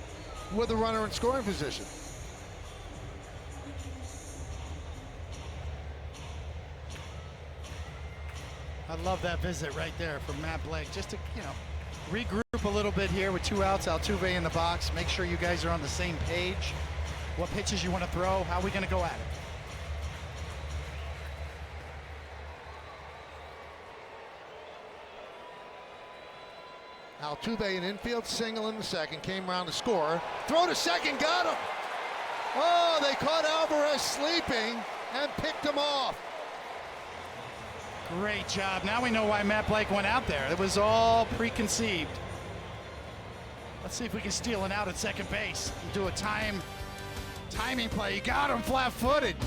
with a runner in scoring position. I love that visit right there from Matt Blake. Just to, regroup a little bit here with 2 outs, Altuve in the box. Make sure you guys are on the same page. What pitches you want to throw, how are we going to go at it? Altuve in infield, single in the second, came around to score. Throw to second, got him. Oh, they caught Alvarez sleeping and picked him off. Great job. Now we know why Matt Blake went out there. It was all preconceived. Let's see if we can steal an out at second base. Do a timing play. You got him flat-footed.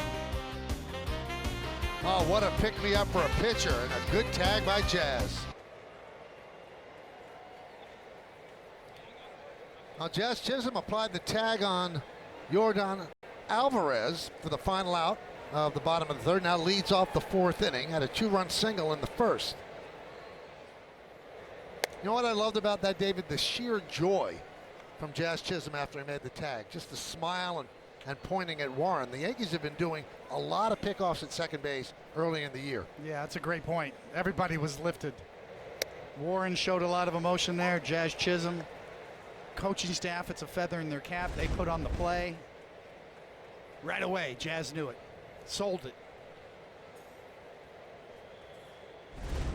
Oh, what a pick-me-up for a pitcher, and a good tag by Jazz. Now, Jazz Chisholm applied the tag on Yordan Alvarez for the final out of the bottom of the third. Now leads off the fourth inning. Had a 2-run single in the first. You know what I loved about that, David? The sheer joy from Jazz Chisholm after he made the tag. Just the smile and pointing at Warren. The Yankees have been doing a lot of pickoffs at second base early in the year. Yeah, that's a great point. Everybody was lifted. Warren showed a lot of emotion there. Jazz Chisholm. Coaching staff, it's a feather in their cap. They put on the play. Right away, Jazz knew it. Sold it.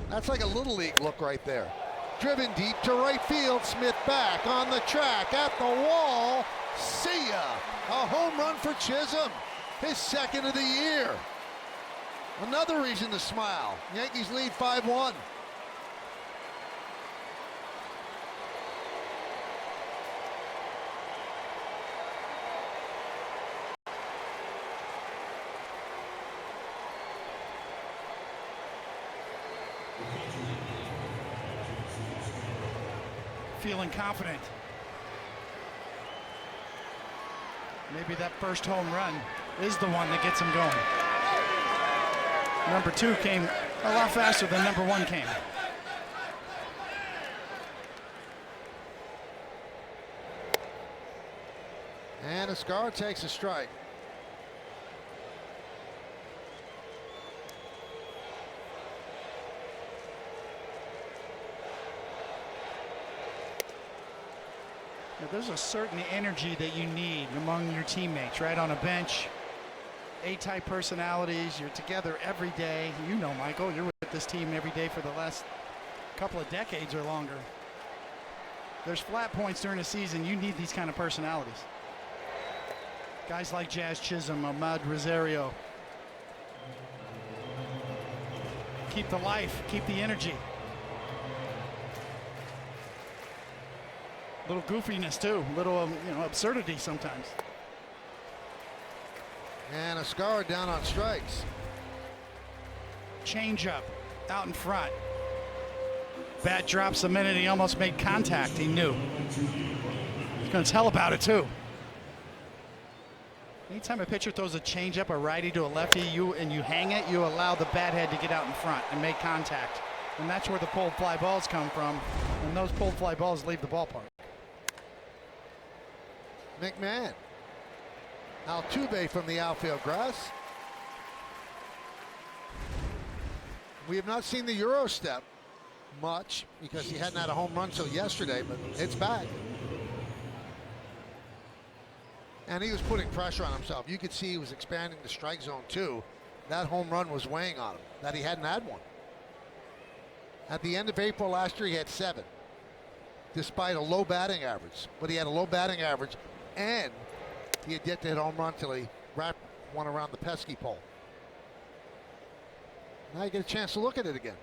That's like a little league look right there. Driven deep to right field. Smith back on the track at the wall. See ya! A home run for Chisholm, his second of the year. Another reason to smile. Yankees lead 5-1. Feeling confident. Maybe that first home run is the one that gets him going. Number 2 came a lot faster than number 1 came. And Escar takes a strike. Now, there's a certain energy that you need among your teammates, right? On a bench, A-type personalities, you're together every day. You know, Michael, you're with this team every day for the last couple of decades or longer. There's flat points during the season. You need these kind of personalities. Guys like Jazz Chisholm, Ahmad Rosario. Keep the life, keep the energy. Little goofiness too, little absurdity sometimes. And Escar down on strikes. Change up out in front. Bat drops the minute he almost made contact. He knew. He's going to tell about it too. Anytime a pitcher throws a changeup, a righty to a lefty, you hang it, you allow the bat head to get out in front and make contact. And that's where the pulled fly balls come from. And those pulled fly balls leave the ballpark. McMahon. Altuve from the outfield grass. We have not seen the Euro step much because he hadn't had a home run till yesterday, but it's back. And he was putting pressure on himself. You could see he was expanding the strike zone too. That home run was weighing on him, that he hadn't had one. At the end of April last year, he had 7, despite a low batting average. But he had a low batting average, and he had yet to hit a home run till he wrapped one around the pesky pole. Now you get a chance to look at it again.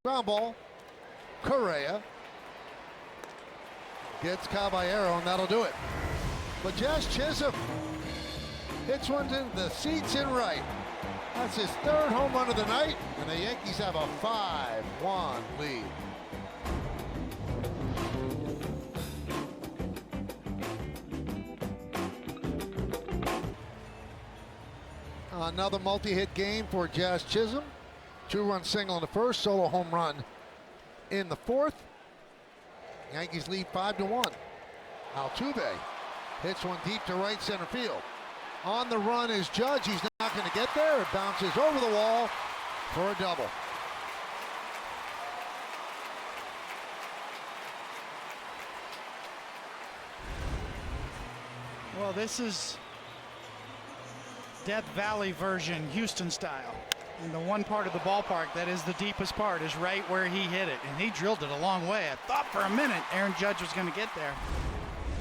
Ground ball. Correa gets Caballero, and that'll do it. But Jazz Chisholm hits one to the seats in right. That's his 3rd home run of the night, and the Yankees have a 5-1 lead. Another multi-hit game for Jazz Chisholm. 2-run single in the first, solo home run in the 4th. Yankees lead 5-1. Altuve hits one deep to right center field. On the run is Judge. He's not going to get there. It bounces over the wall for a double. Well, this is Death Valley version, Houston style. And the one part of the ballpark that is the deepest part is right where he hit it. And he drilled it a long way. I thought for a minute Aaron Judge was going to get there,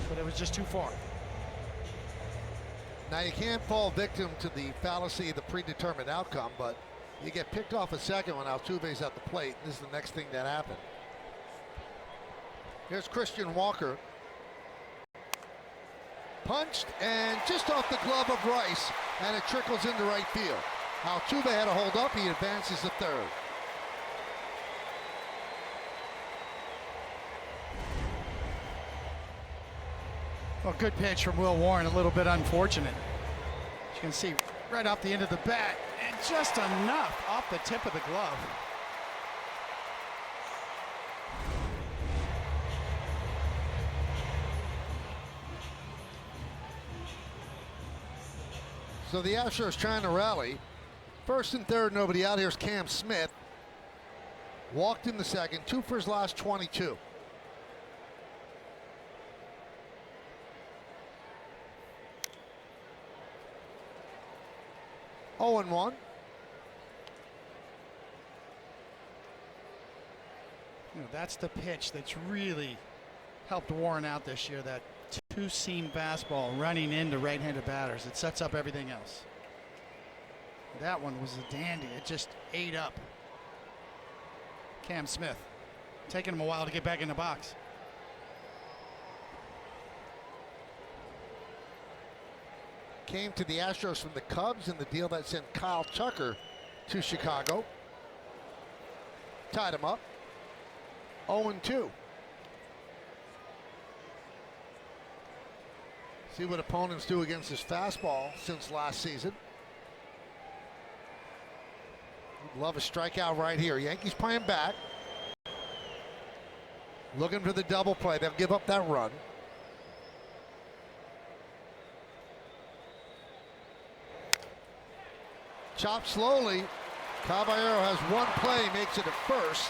but it was just too far. Now, you can't fall victim to the fallacy of the predetermined outcome, but you get picked off a second when Altuve's at the plate. This is the next thing that happened. Here's Christian Walker. Punched and just off the glove of Rice, and it trickles into right field. Altuve had to hold up. He advances to 3rd. Well, good pitch from Will Warren, a little bit unfortunate. As you can see, right off the end of the bat, and just enough off the tip of the glove. So the Astros trying to rally. 1st and 3rd, nobody out. Here's Cam Smith. Walked in the 2nd, 2 for his last 22. Oh and 1. That's the pitch that's really helped Warren out this year, that two-seam fastball running into right-handed batters. It sets up everything else. That one was a dandy. It just ate up Cam Smith. Taking him a while to get back in the box. Came to the Astros from the Cubs in the deal that sent Kyle Tucker to Chicago. Tied him up. 0-2. See what opponents do against his fastball since last season. Love a strikeout right here. Yankees playing back. Looking for the double play. They'll give up that run. Chopped slowly. Caballero has one play, makes it at first.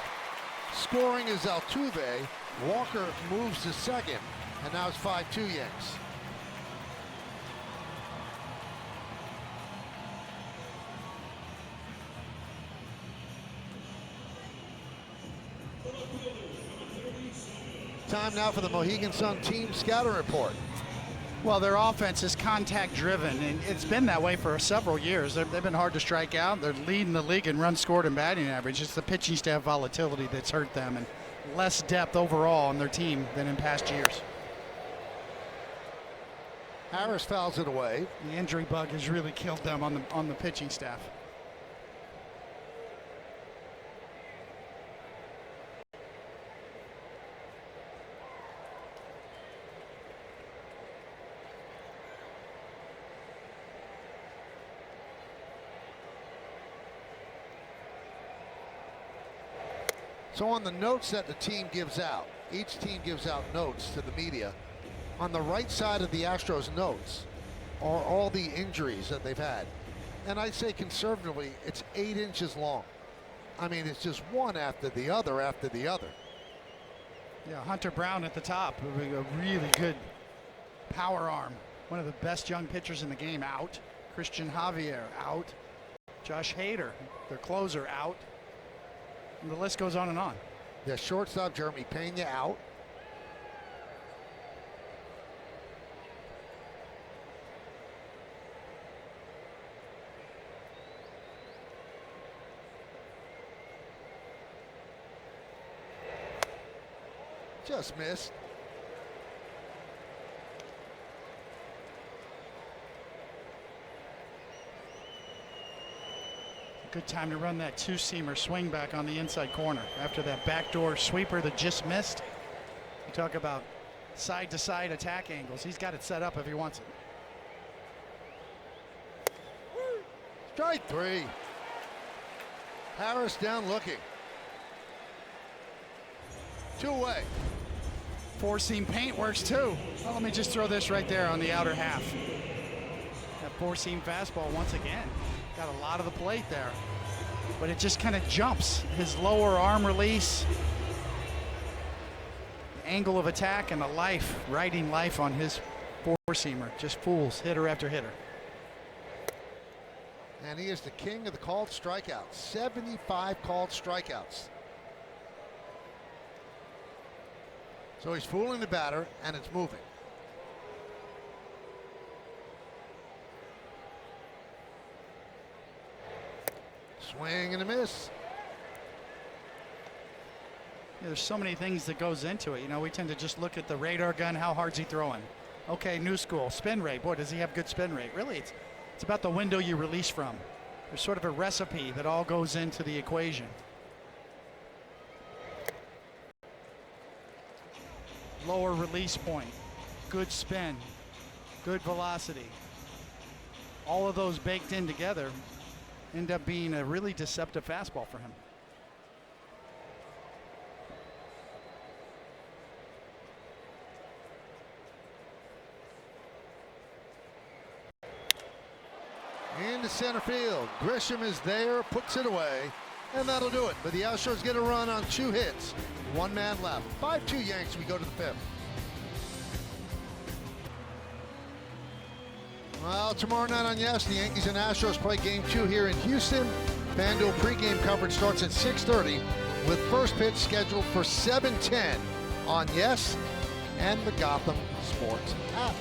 Scoring is Altuve. Walker moves to second, and now it's 5-2 Yanks. Time now for the Mohegan Sun team scouting report. Well, their offense is contact driven, and it's been that way for several years. They've been hard to strike out. They're leading the league in runs scored and batting average. It's the pitching staff volatility that's hurt them, and less depth overall on their team than in past years. Harris fouls it away. The injury bug has really killed them on the pitching staff. So on the notes that the team gives out, each team gives out notes to the media. On the right side of the Astros notes are all the injuries that they've had. And I'd say conservatively, it's 8 inches long. I mean, it's just one after the other after the other. Yeah, Hunter Brown at the top, a really good power arm. One of the best young pitchers in the game, out. Christian Javier, out. Josh Hader, their closer, out. And the list goes on and on. The shortstop, Jeremy Pena, out. Just missed. Good time to run that two-seamer swing back on the inside corner after that backdoor sweeper that just missed. You talk about side-to-side attack angles. He's got it set up if he wants it. Strike 3. Harris down looking. 2 away. Four-seam paint works too. Well, let me just throw this right there on the outer half. That four-seam fastball once again. Got a lot of the plate there, but it just kind of jumps. His lower arm release, the angle of attack, and the life, riding life on his four-seamer. Just fools hitter after hitter. And he is the king of the called strikeouts. 75 called strikeouts. So he's fooling the batter, and it's moving. Swing and a miss. Yeah, there's so many things that goes into it. You know, we tend to just look at the radar gun. How hard's he throwing? Okay, new school. Spin rate. Boy, does he have good spin rate. Really, it's about the window you release from. There's sort of a recipe that all goes into the equation. Lower release point, good spin, good velocity. All of those baked in together end up being a really deceptive fastball for him. Into center field. Grisham is there, puts it away, and that'll do it. But the Astros get a run on 2 hits. 1 man left. 5-2 Yanks. We go to the 5th. Well, tomorrow night on Yes, the Yankees and Astros play Game 2 here in Houston. FanDuel pregame coverage starts at 6:30 with first pitch scheduled for 7:10 on Yes and the Gotham Sports app.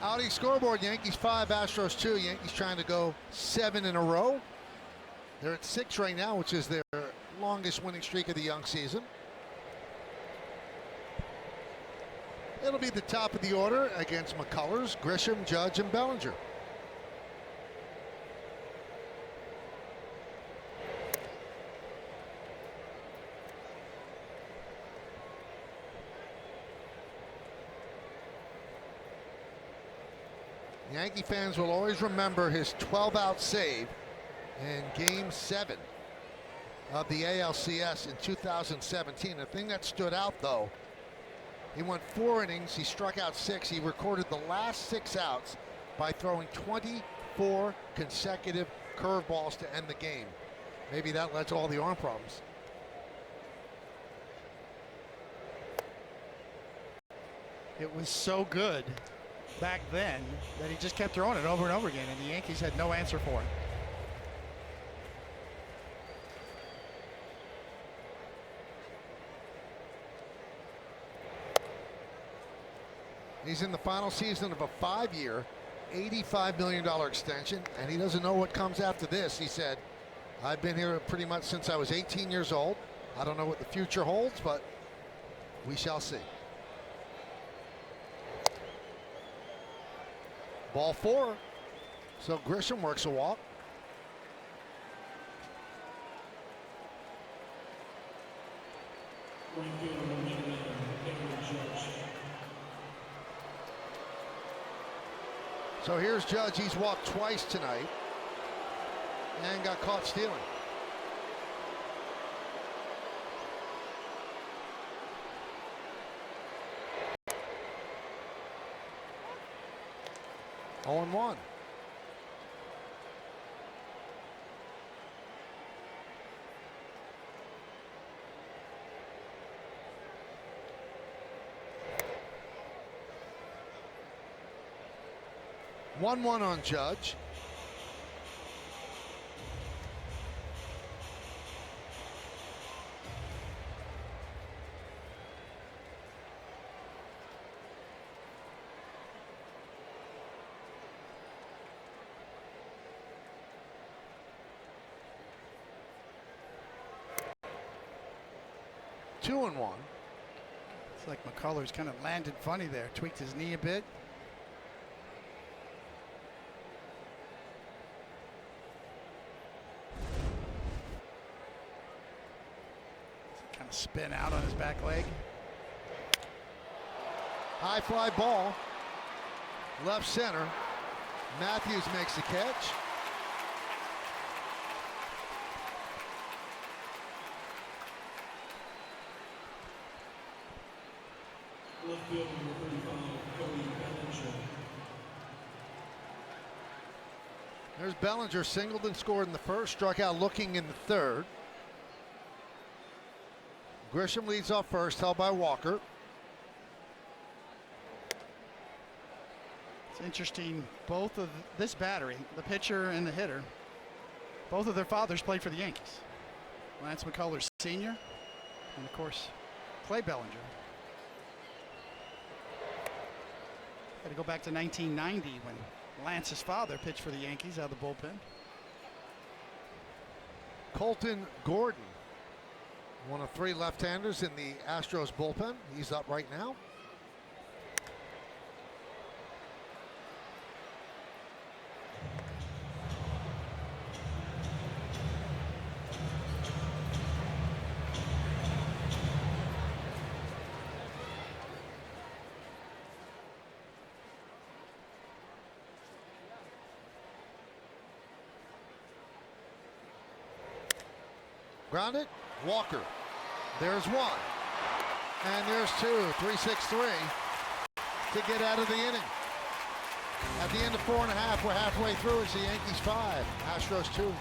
Audi scoreboard, Yankees 5, Astros 2. Yankees trying to go 7 in a row. They're at 6 right now, which is their longest winning streak of the young season. It'll be the top of the order against McCullers, Grisham, Judge, and Bellinger. Yankee fans will always remember his 12-out save in Game 7 of the ALCS in 2017. The thing that stood out, though, he went 4 innings, he struck out 6. He recorded the last 6 outs by throwing 24 consecutive curveballs to end the game. Maybe that led to all the arm problems. It was so good back then that he just kept throwing it over and over again, and the Yankees had no answer for it. He's in the final season of a 5-year, $85 million extension, and he doesn't know what comes after this. He said, I've been here pretty much since I was 18 years old. I don't know what the future holds, but we shall see. Ball 4. So Grisham works a walk. So here's Judge. He's walked twice tonight and got caught stealing. Oh, 0-1. One on Judge. Two and one. It's like McCullers kind of landed funny there, tweaked his knee a bit. Kind of spin out on his back leg. High fly ball. Left center. Matthews makes the catch. There's Bellinger, singled and scored in the first, struck out looking in the third. Grisham leads off first, held by Walker. It's interesting, both of this battery, the pitcher and the hitter, both of their fathers played for the Yankees. Lance McCullers Sr. and of course Clay Bellinger. Had to go back to 1990 when Lance's father pitched for the Yankees out of the bullpen. Colton Gordon, one of 3 left-handers in the Astros bullpen. He's up right now. Grounded, Walker. There's 1. And there's 2. 3-6-3 to get out of the inning. At the end of 4 1/2, we're halfway through. It's the Yankees 5, Astros 2.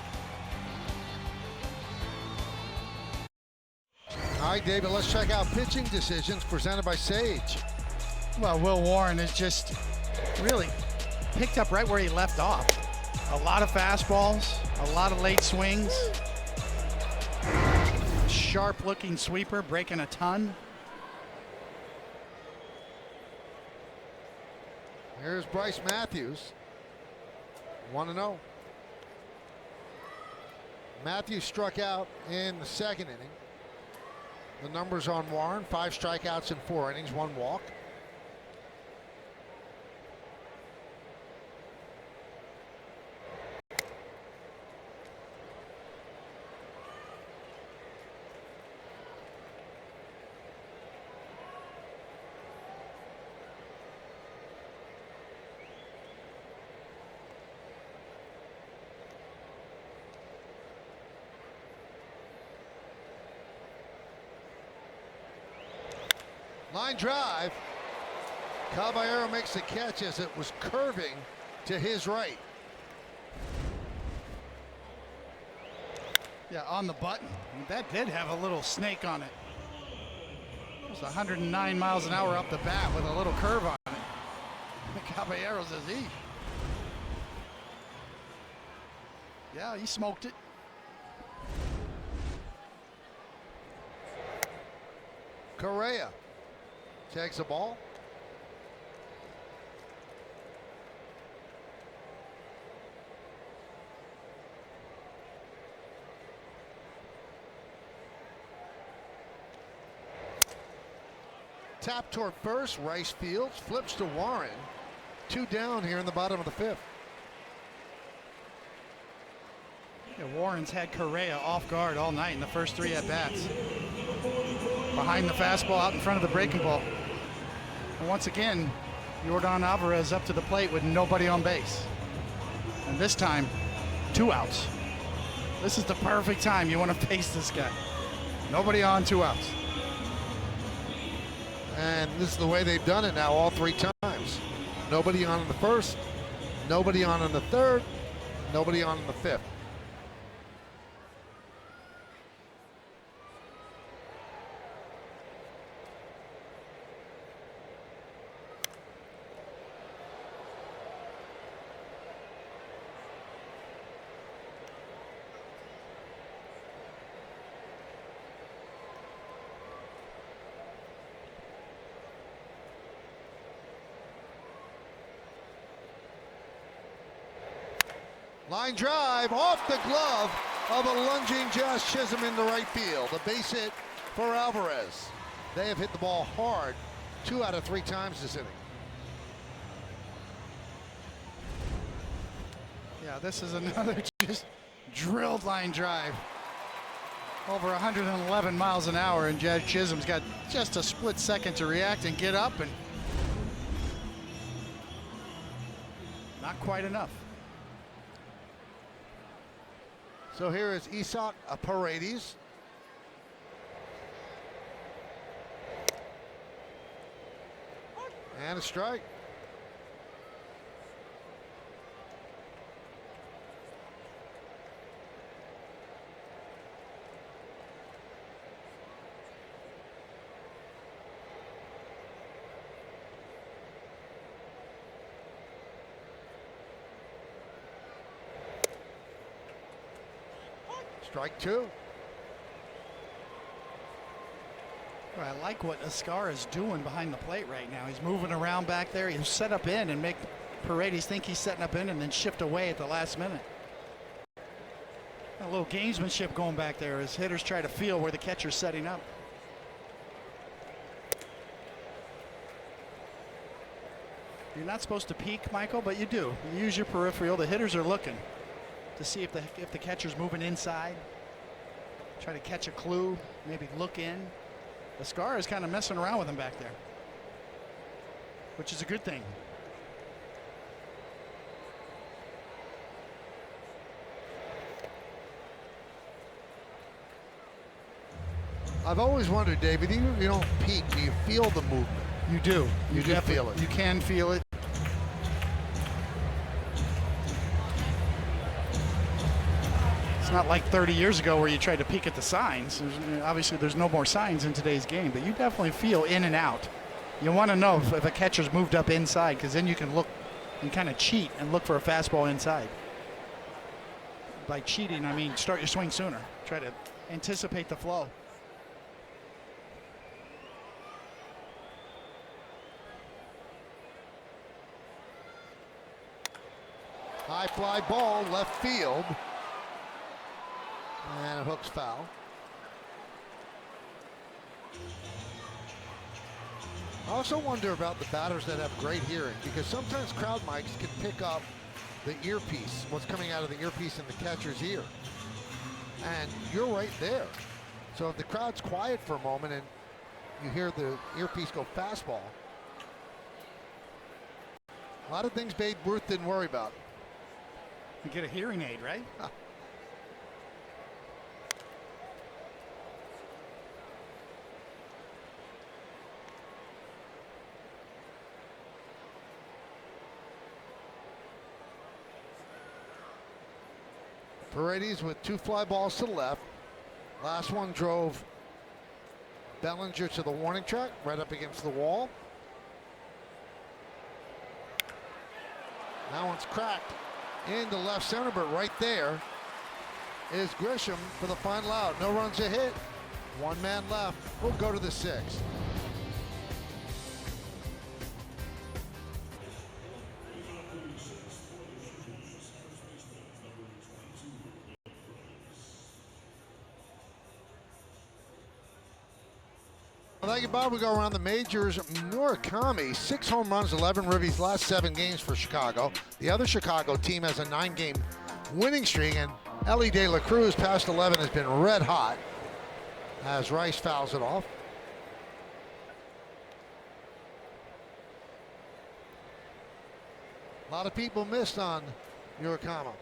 All right, David, let's check out pitching decisions presented by Sage. Well, Will Warren has just really picked up right where he left off. A lot of fastballs, a lot of late swings. Sharp looking sweeper, breaking a ton. Here's Bryce Matthews, 1-0. Matthews struck out in the second inning. The numbers on Warren: 5 strikeouts in 4 innings, 1 walk. Line drive. Caballero makes the catch as it was curving to his right. Yeah, on the button. That did have a little snake on it. It was 109 miles an hour up the bat with a little curve on it. Caballero says he. Yeah, he smoked it. Correa takes the ball. Tap toward first. Rice fields, flips to Warren. 2 down here in the bottom of the 5th. Yeah, Warren's had Correa off guard all night in the first 3 at-bats. Behind the fastball, out in front of the breaking ball. And once again, Yordan Alvarez up to the plate with nobody on base. And this time, 2 outs. This is the perfect time you want to face this guy. Nobody on, 2 outs. And this is the way they've done it now all 3 times. Nobody on in the 1st, nobody on in the 3rd, nobody on in the 5th. Line drive off the glove of a lunging Josh Chisholm into right field. A base hit for Alvarez. They have hit the ball hard 2 out of 3 times this inning. Yeah, this is another just drilled line drive. Over 111 miles an hour, and Josh Chisholm's got just a split second to react and get up, and not quite enough. So here is Isaac Paredes. And a strike. Strike 2. Well, I like what Ascar is doing behind the plate right now. He's moving around back there. He'll set up in and make Paredes think he's setting up in and then shift away at the last minute. A little gamesmanship going back there as hitters try to feel where the catcher's setting up. You're not supposed to peek, Michael, but you do. You use your peripheral. The hitters are looking to see if the catcher's moving inside. Try to catch a clue, maybe look in. Ascar is kind of messing around with him back there, which is a good thing. I've always wondered, David, even if you don't peek, do you feel the movement? You do. You do feel it. You can feel it. It's not like 30 years ago where you tried to peek at the signs. Obviously, there's no more signs in today's game, but you definitely feel in and out. You want to know if a catcher's moved up inside, because then you can look and kind of cheat and look for a fastball inside. by cheating, I mean start your swing sooner. Try to anticipate the flow. High fly ball, left field. And it hooks foul. I also wonder about the batters that have great hearing, because sometimes crowd mics can pick up the earpiece, what's coming out of the earpiece in the catcher's ear. And you're right there. So if the crowd's quiet for a moment and you hear the earpiece go fastball, a lot of things Babe Ruth didn't worry about. You get a hearing aid, right? Huh. Paredes with 2 fly balls to the left. Last one drove Bellinger to the warning track, right up against the wall. That one's cracked into left center, but right there is Grisham for the final out. No runs a hit. 1 man left. We'll go to the 6th. Well, thank you, Bob. We go around the majors. Murakami, 6 home runs, 11 ribbies, last 7 games for Chicago. The other Chicago team has a 9-game winning streak, and Elly De La Cruz, past 11, has been red hot as Rice fouls it off. A lot of people missed on Murakami.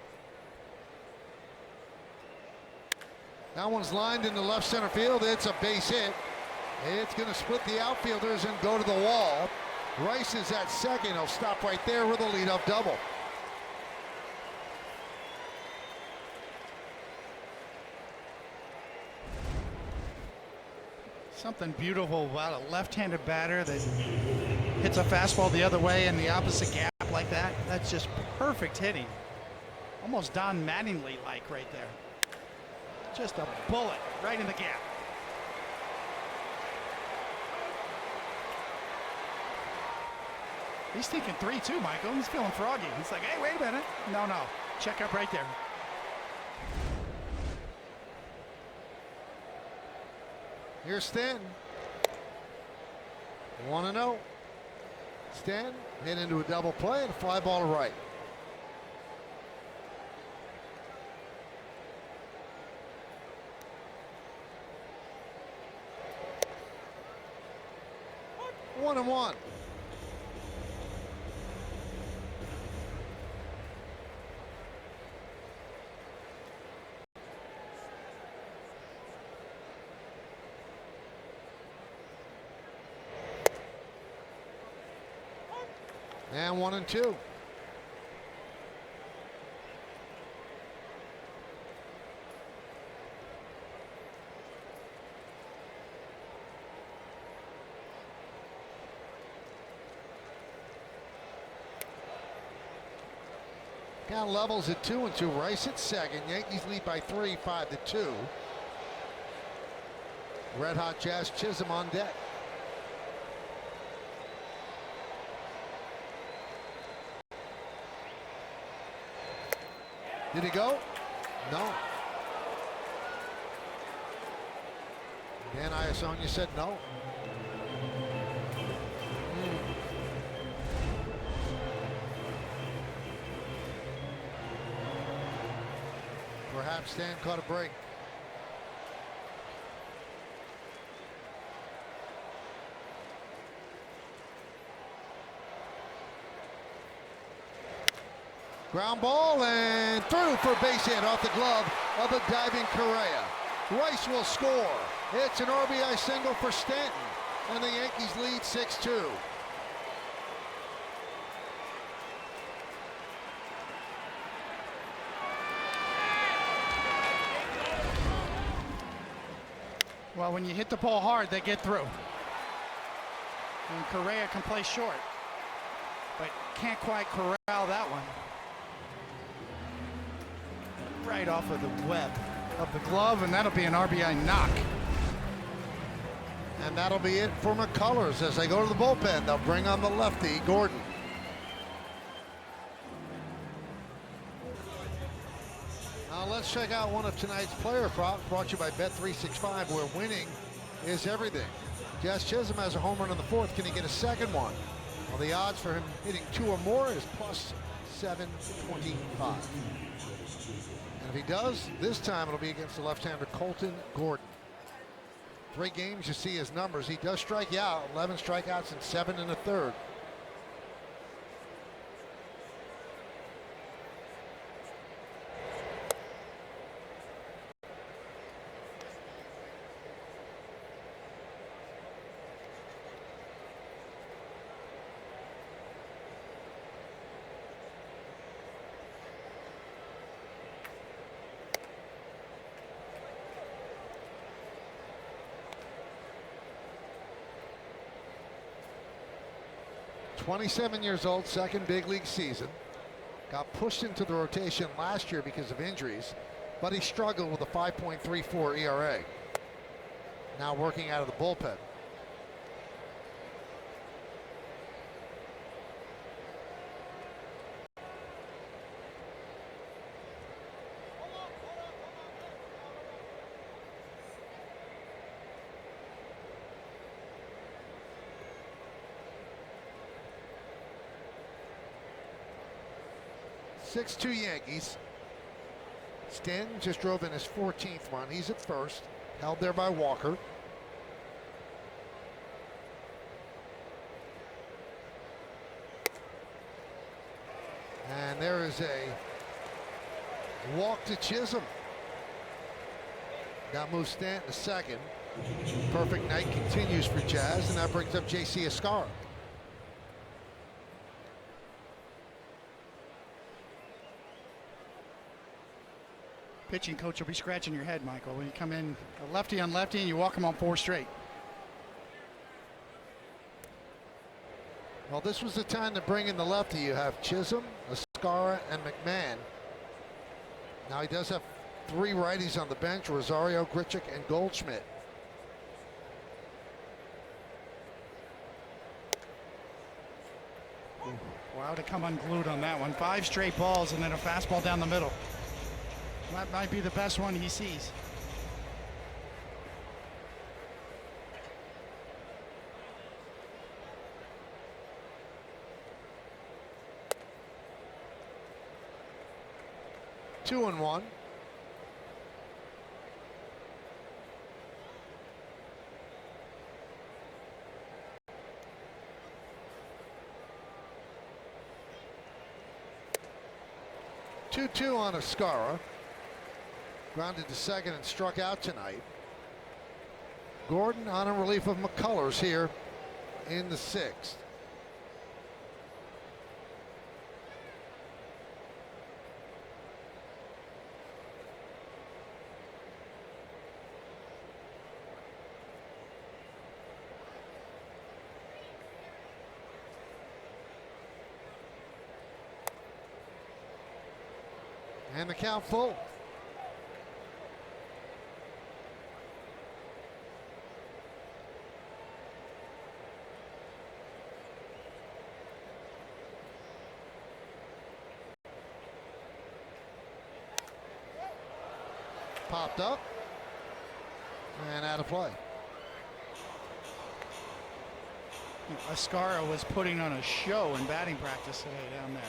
That one's lined into left center field. It's a base hit. It's going to split the outfielders and go to the wall. Rice is at second. He'll stop right there with a leadoff double. Something beautiful about a left-handed batter that hits a fastball the other way in the opposite gap like that. That's just perfect hitting. Almost Don Mattingly-like right there. Just a bullet right in the gap. He's thinking 3-2, Michael. He's feeling froggy. He's like, hey, wait a minute. No. Check up right there. Here's Stanton. 1-0. Stanton hit into a double play and a fly ball to right. One and one. And 1-2. Count levels at 2-2. Rice at second. Yankees lead by 3, 5-2. Red Hot Jazz Chisholm on deck. Did he go? No. Dan Iasonia said no. Perhaps Stan caught a break. Ground ball and through for base hit off the glove of a diving Correa. Rice will score. It's an RBI single for Stanton, and the Yankees lead 6-2. Well, when you hit the ball hard, they get through. And Correa can play short, but can't quite corral that one. right off of the web of the glove, and that'll be an RBI knock. And that'll be it for McCullers as they go to the bullpen. They'll bring on the lefty, Gordon. Now let's check out one of tonight's player props brought to you by Bet365, where winning is everything. Jazz Chisholm has a home run in the fourth. Can he get a second one? Well, the odds for him hitting 2 or more is plus 725. And if he does, this time it'll be against the left-hander Colton Gordon. 3 games, you see his numbers. He does strike you out, 11 strikeouts and 7 1/3. .27 years old, second big league season. Got pushed into the rotation last year because of injuries, but he struggled with a 5.34 ERA. Now working out of the bullpen. .62 Yankees. Stanton just drove in his 14th run. He's at first, held there by Walker. And there is a walk to Chisholm. That moves Stanton to second. Perfect night continues for Jazz, and that brings up J.C. Escarra. Pitching coach will be scratching your head, Michael, when you come in a lefty on lefty and you walk him on 4 straight. Well, this was the time to bring in the lefty. You have Chisholm, Escarra, and McMahon. Now he does have 3 righties on the bench: Rosario, Grichuk, and Goldschmidt. Wow, to come unglued on that one. 5 straight balls and then a fastball down the middle. That might be the best one he sees. Two and one. Two on Escarra. Grounded to second and struck out tonight. Gordon on a relief of McCullers here in the 6th. And the count full. Popped up and out of play. Escarra was putting on a show in batting practice today down there.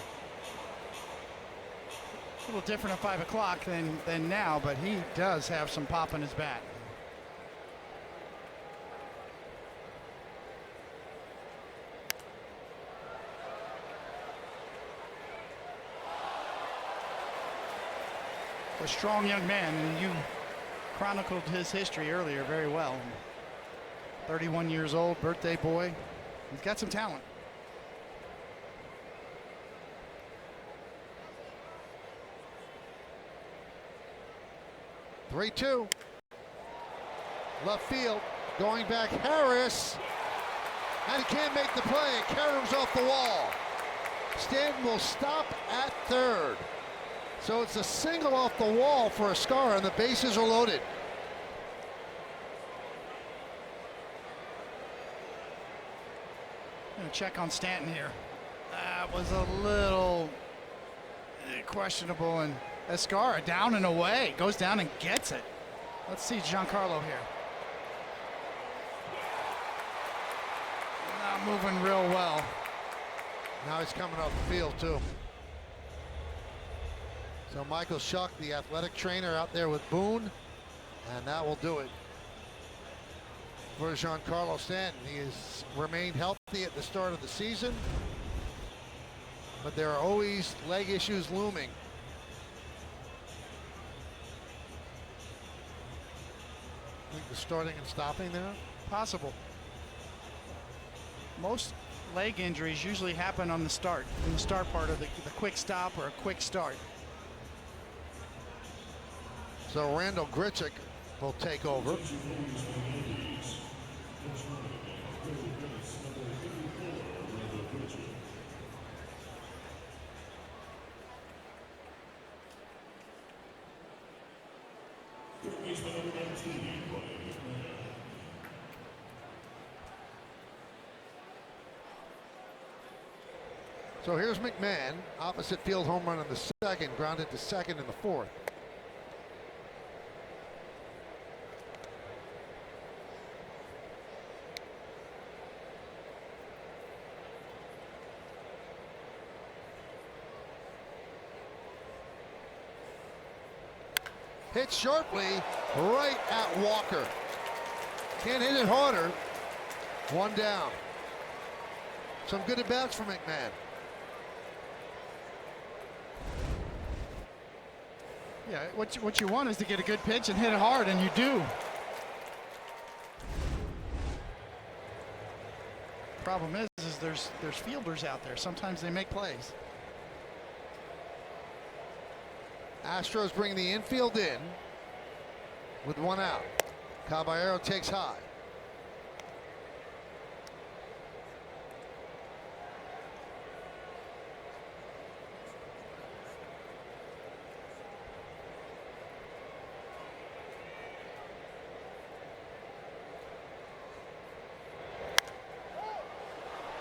A little different at 5 o'clock than now, but he does have some pop in his bat. A strong young man, and you chronicled his history earlier very well. 31 years old, birthday boy. He's got some talent. Three-two. Left field, going back Harris, and he can't make the play. It caroms off the wall. Stanton will stop at third. So it's a single off the wall for Escara, and the bases are loaded. Gonna check on Stanton here. That was a little questionable, and Escara down and away, goes down and gets it. Let's see Giancarlo here. Not moving real well. Now he's coming off the field too. So Michael Schuck, the athletic trainer, out there with Boone, and that will do it for Giancarlo Stanton. He has remained healthy at the start of the season, but there are always leg issues looming. I think the starting and stopping there. Possible. Most leg injuries usually happen on the start, in the start part of the quick stop or a quick start. So Randall Grichuk will take over. So here's McMahon, opposite field home run in the second, grounded to second in the fourth. Hit sharply right at Walker. Can't hit it harder. One down. Some good at-bats for McMahon. Yeah, what you want is to get a good pitch and hit it hard, and you do. Problem is there's fielders out there. Sometimes they make plays. Astros bring the infield in with one out. Caballero takes high.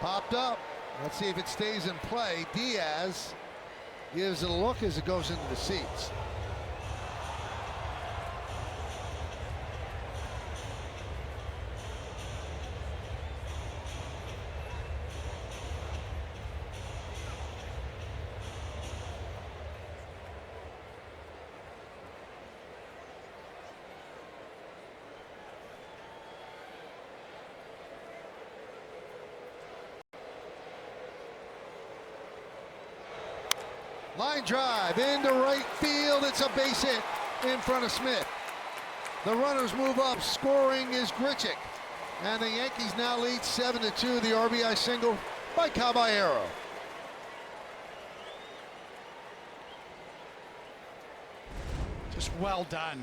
Popped up. Let's see if it stays in play. Diaz gives it a look as it goes into the seats. Line drive into right field. It's a base hit in front of Smith. The runners move up. Scoring is Grichuk. And the Yankees now lead 7-2. The RBI single by Caballero. Just well done.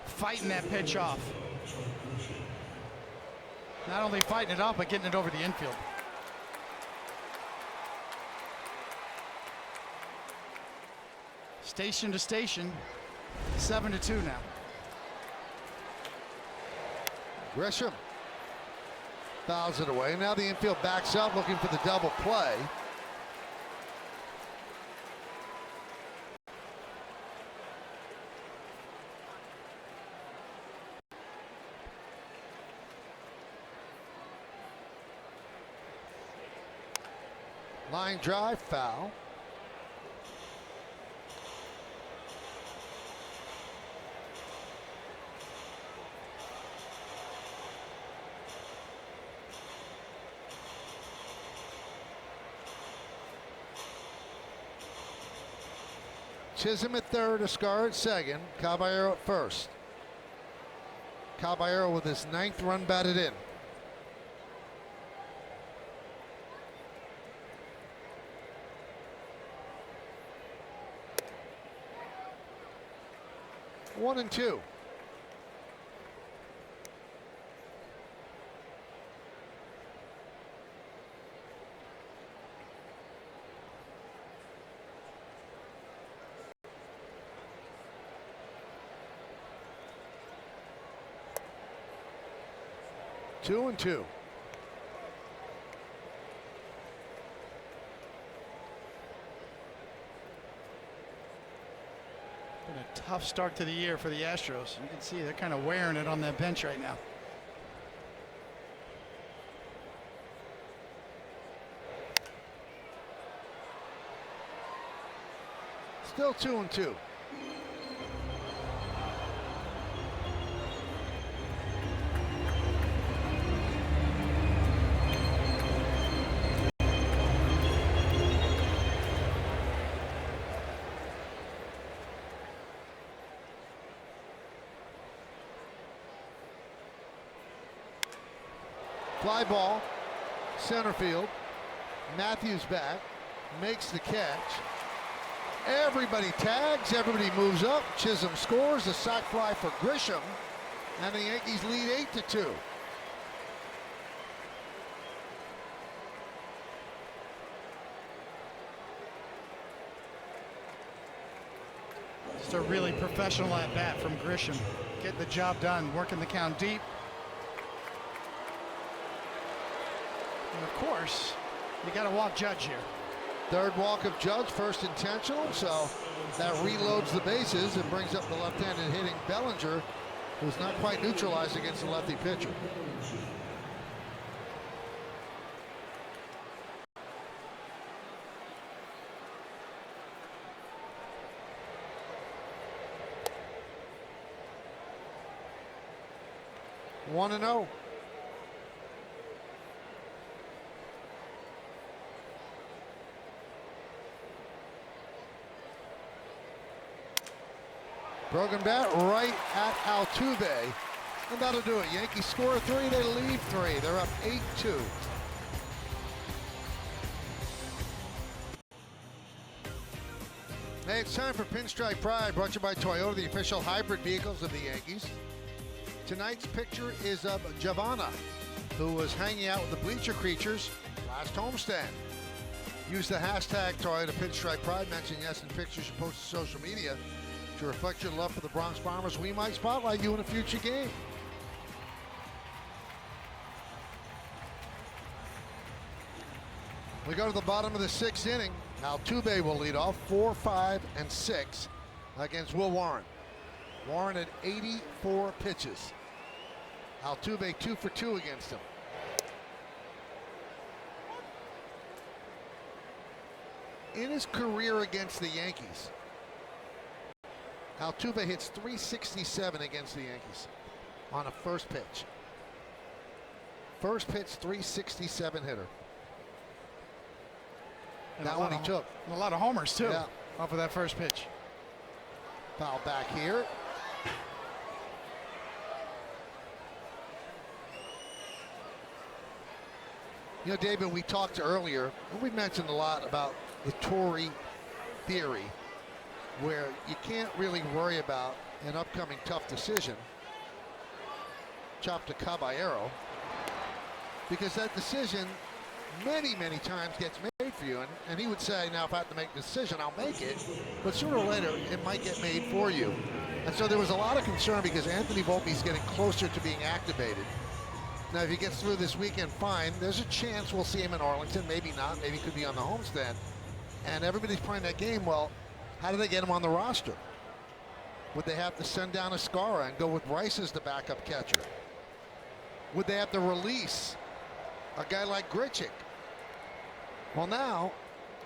Fighting that pitch off. Not only fighting it off, but getting it over the infield. Station to station, 7-2 now. Grisham fouls it away. Now the infield backs up, looking for the double play. Line drive, foul. Chisholm at third, Escara at second, Caballero at first. Caballero with his 9th run batted in. One and two. 2-2. Been a tough start to the year for the Astros. You can see they're kind of wearing it on that bench right now. Still 2-2. Fly ball, center field. Matthews back, makes the catch. Everybody tags, everybody moves up. Chisholm scores, a sac fly for Grisham, and the Yankees lead 8-2. Just a really professional at bat from Grisham. Getting the job done, working the count deep. And of course, you got to walk Judge here. Third walk of Judge, first intentional, so that reloads the bases and brings up the left-handed hitting Bellinger, who's not quite neutralized against the lefty pitcher. One and 0. Broken bat right at Altuve, and that'll do it. Yankees score 3, they leave 3. They're up 8-2. Hey, it's time for Pinstripe Pride, brought to you by Toyota, the official hybrid vehicles of the Yankees. Tonight's picture is of Giovanna, who was hanging out with the Bleacher Creatures last homestand. Use the hashtag Toyota Pinstripe Pride, mention yes in pictures you post to social media. To reflect your love for the Bronx Bombers, we might spotlight you in a future game. We go to the bottom of the 6th inning. Altuve will lead off 4, 5, and 6 against Will Warren. Warren at 84 pitches. Altuve 2 for 2 against him. In his career against the Yankees, Altuve hits .367 against the Yankees on a first pitch. First pitch, .367 hitter. And that one he took. A lot of homers, too, yeah, off of that first pitch. Foul back here. You know, David, we talked earlier, and we mentioned a lot about the Torrey theory, where you can't really worry about an upcoming tough decision, chop to Caballero, because that decision many times gets made for you, and he would say, now if I have to make a decision, I'll make it, but sooner or later it might get made for you. And so there was a lot of concern because Anthony Volpe's getting closer to being activated. Now if he gets through this weekend, fine. There's a chance we'll see him in Arlington, maybe not, maybe he could be on the homestand. And everybody's playing that game. Well, how do they get him on the roster? Would they have to send down Escara and go with Rice as the backup catcher? Would they have to release a guy like Grichuk? Well, now,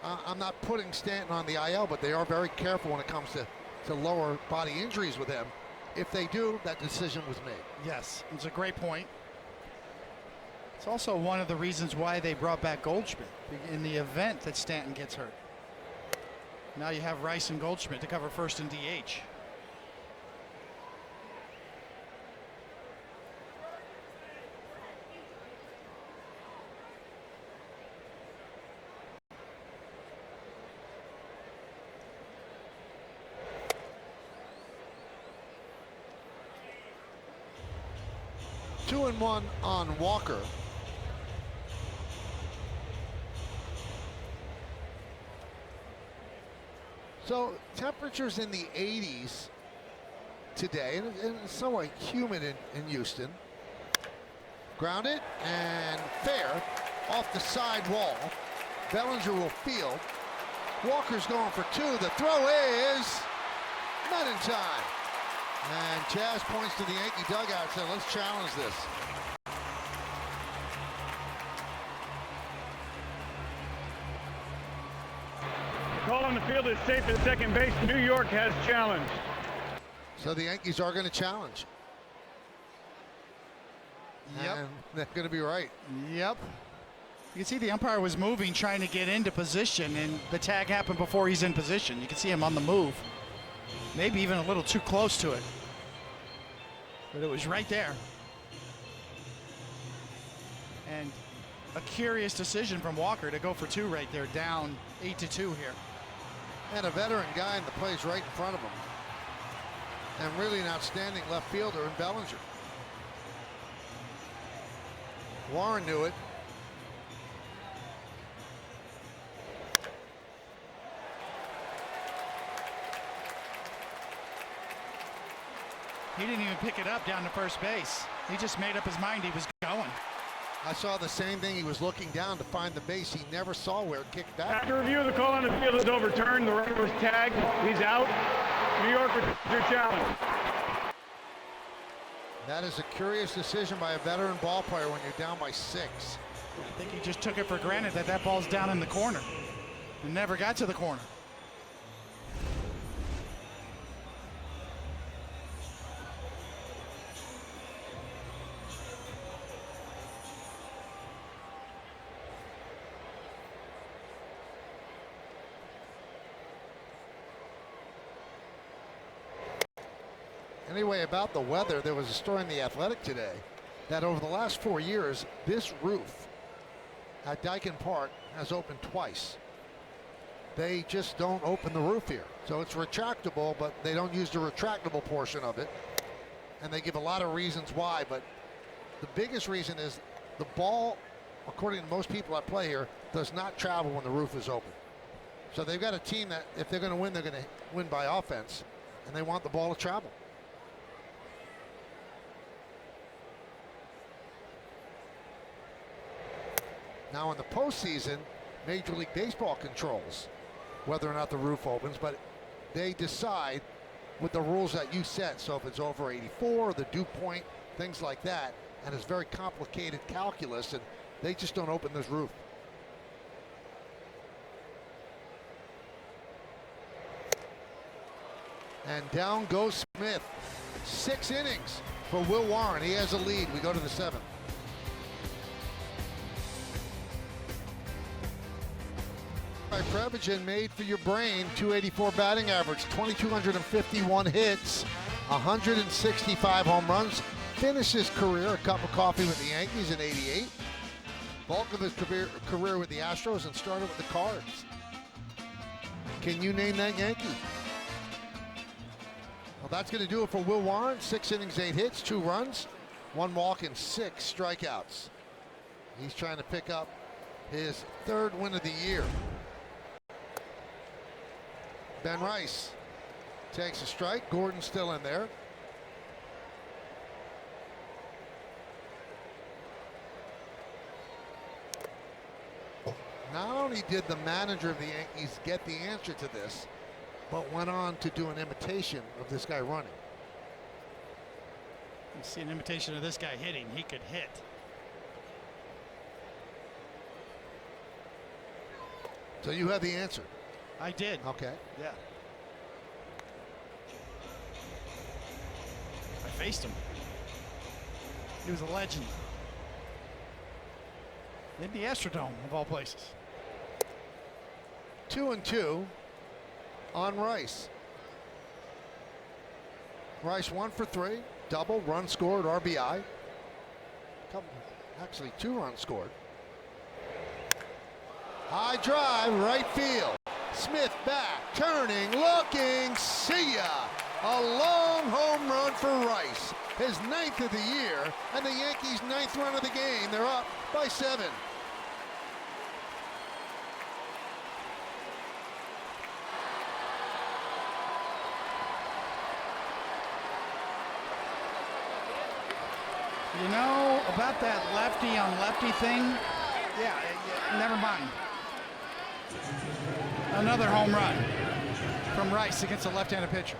I'm not putting Stanton on the IL, but they are very careful when it comes to lower body injuries with him. If they do, that decision was made. Yes, it's a great point. It's also one of the reasons why they brought back Goldschmidt in the event that Stanton gets hurt. Now you have Rice and Goldschmidt to cover first and DH. Two and one on Walker. So temperatures in the 80s today, and it's somewhat humid in Houston. Of Grounded and fair off the side wall. Bellinger will field. Walker's going for two. The throw is not in time. And Jazz points to the Yankee dugout and says, let's challenge this. The call on the field is safe at second base. New York has challenged. So the Yankees are going to challenge. Yep. And they're going to be right. Yep. You can see the umpire was moving, trying to get into position, and the tag happened before he's in position. You can see him on the move. Maybe even a little too close to it. But it was right there. And a curious decision from Walker to go for two right there, down 8-2 here. And a veteran guy in the place right in front of him. And really an outstanding left fielder in Bellinger. Warren knew it. He didn't even pick it up down to first base. He just made up his mind he was going. I saw the same thing. He was looking down to find the base. He never saw where it kicked back. After review, the call on the field is overturned. The runner was tagged. He's out. New York returns their challenge. That is a curious decision by a veteran ball player when you're down by 6. I think he just took it for granted that that ball's down in the corner and never got to the corner. Anyway, about the weather, there was a story in The Athletic today that over the last 4 years, this roof at Daikin Park has opened twice. They just don't open the roof here. So it's retractable, but they don't use the retractable portion of it. And they give a lot of reasons why, but the biggest reason is the ball, according to most people that play here, does not travel when the roof is open. So they've got a team that, if they're going to win, they're going to win by offense, and they want the ball to travel. Now in the postseason, Major League Baseball controls whether or not the roof opens, but they decide with the rules that you set. So if it's over 84, the dew point, things like that, and it's very complicated calculus, and they just don't open this roof. And down goes Smith. 6 innings for Will Warren. He has a lead. We go to the 7th. Prevagen made for your brain. 284 batting average, 2,251 hits, 165 home runs. Finished his career a cup of coffee with the Yankees in '88. Bulk of his career with the Astros, and started with the Cards. Can you name that Yankee? Well, that's going to do it for Will Warren. 6 innings, 8 hits, 2 runs, 1 walk, and 6 strikeouts. He's trying to pick up his 3rd win of the year. Ben Rice takes a strike. Gordon's still in there. Not only did the manager of the Yankees get the answer to this, but went on to do an imitation of this guy running. You see an imitation of this guy hitting. He could hit. So you have the answer. I did. Okay. Yeah. I faced him. He was a legend. In the Astrodome, of all places. 2-2 on Rice. Rice 1 for 3, double, run scored, RBI. Actually 2 runs scored. High drive, right field. Smith back, turning, looking, see ya. A long home run for Rice. His 9th of the year, and the Yankees' 9th run of the game. They're up by 7. You know, About that lefty on lefty thing, yeah, never mind. Another home run from Rice against a left-handed pitcher.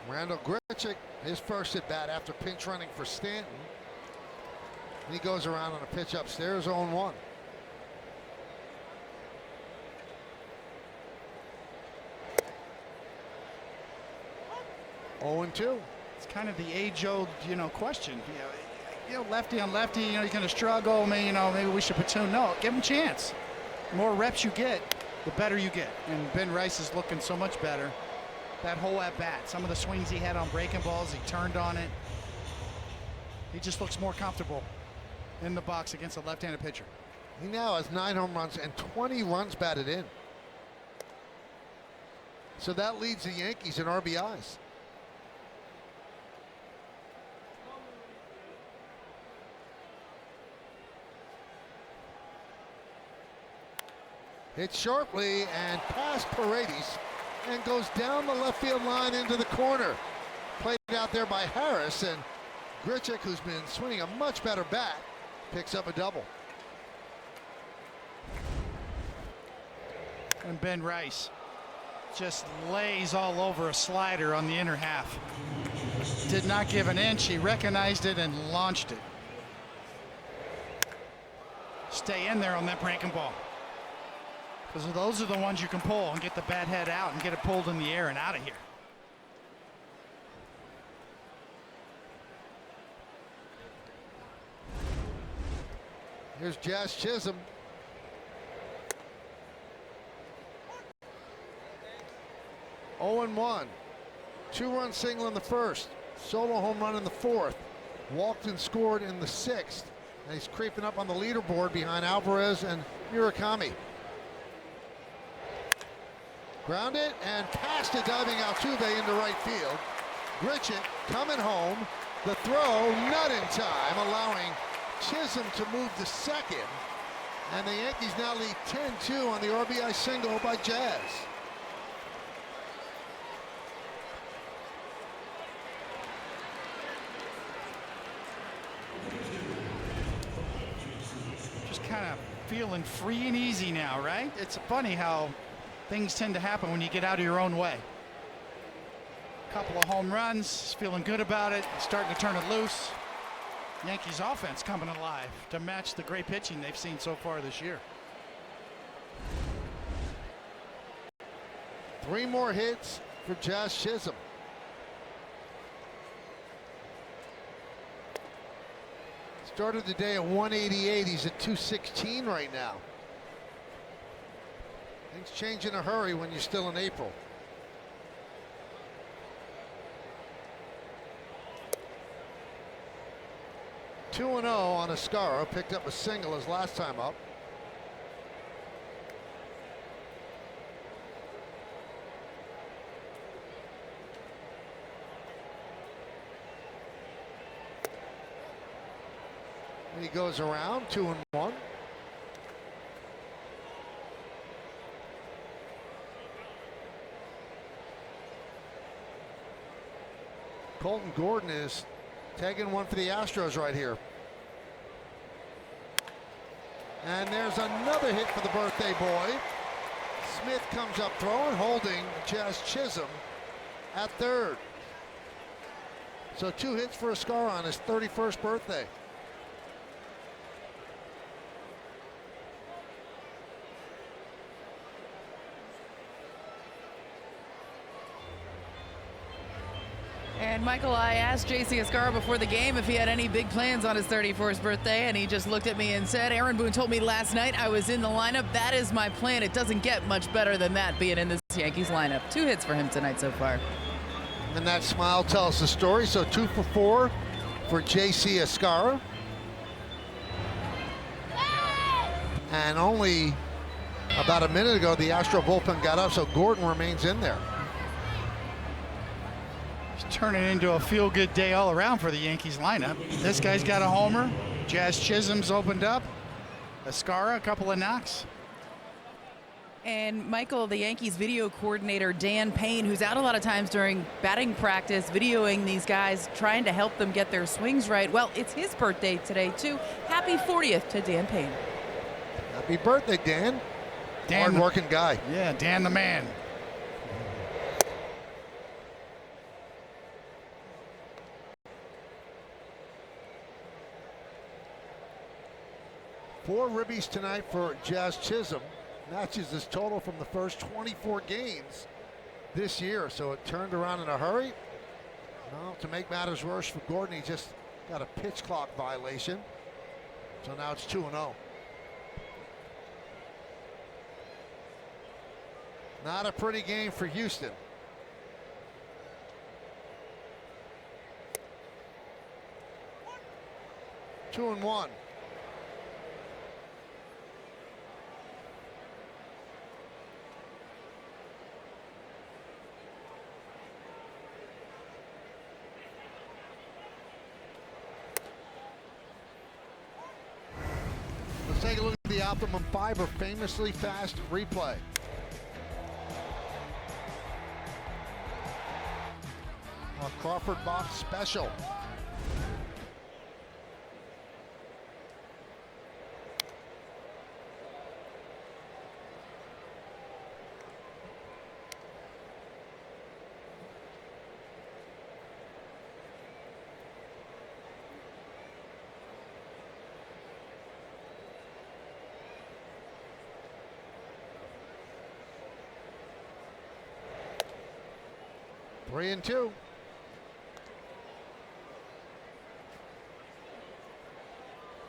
Randall Grichuk, his first at bat after pinch running for Stanton. And he goes around on a pitch upstairs, 0-1. It's kind of the age-old, question. Lefty on lefty, you're going to struggle. Maybe we should platoon. No, give him a chance. The more reps you get, the better you get. And Ben Rice is looking so much better. That whole at-bat, some of the swings he had on breaking balls, he turned on it. He just looks more comfortable in the box against a left-handed pitcher. He now has 9 home runs and 20 runs batted in. So that leads the Yankees in RBIs. Hits sharply and past Paredes and goes down the left field line into the corner. Played out there by Harris, and Grichuk, who's been swinging a much better bat, picks up a double. And Ben Rice just lays all over a slider on the inner half. Did not give an inch. He recognized it and launched it. Stay in there on that breaking ball. Because those are the ones you can pull and get the bat head out and get it pulled in the air and out of here. Here's Jazz Chisholm. Oh and 1. 2-run single in the first. Solo home run in the fourth. Walked and scored in the sixth. And he's creeping up on the leaderboard behind Alvarez and Murakami. Grounded and past a diving Altuve into right field. Grichuk coming home. The throw not in time, allowing Chisholm to move to second. And the Yankees now lead 10-2 on the RBI single by Jazz. Just kind of feeling free and easy now, right? It's funny how things tend to happen when you get out of your own way. Couple of home runs, feeling good about it, starting to turn it loose. Yankees offense coming alive to match the great pitching they've seen so far this year. 3 more hits for Jazz Chisholm. Started the day at 188. He's at 216 right now. Things change in a hurry when you're still in April. (2-0) on Escara. Picked up a single his last time up. And he goes around 2-1. Colton Gordon is tagging one for the Astros right here. And there's another hit for the birthday boy. Smith comes up throwing, holding Jazz Chisholm at third. So 2 hits for Escara on his 31st birthday. And Michael, I asked J.C. Escara before the game if he had any big plans on his 31st birthday, and he just looked at me and said, Aaron Boone told me last night I was in the lineup. That is my plan. It doesn't get much better than that being in this Yankees lineup. 2 hits for him tonight so far. And that smile tells the story. So 2 for 4 for J.C. Escara. And only about a minute ago, the Astro bullpen got up, so Gordon remains in there. Turning into a feel-good day all around for the Yankees lineup. This guy's got a homer. Jazz Chisholm's opened up. Escara, a couple of knocks. And Michael, the Yankees video coordinator Dan Payne, who's out a lot of times during batting practice, videoing these guys, trying to help them get their swings right. Well, it's his birthday today, too. Happy 40th to Dan Payne. Happy birthday, Dan. Dan, hard-working guy. Yeah, Dan the man. Four ribbies tonight for Jazz Chisholm. Matches his total from the first 24 games this year. So it turned around in a hurry. Well, to make matters worse for Gordon, he just got a pitch clock violation. So now it's 2-0. Not a pretty game for Houston. Two and one. Let's take a look at the Optimum Fiber famously fast replay. A Crawford box special. Three and two.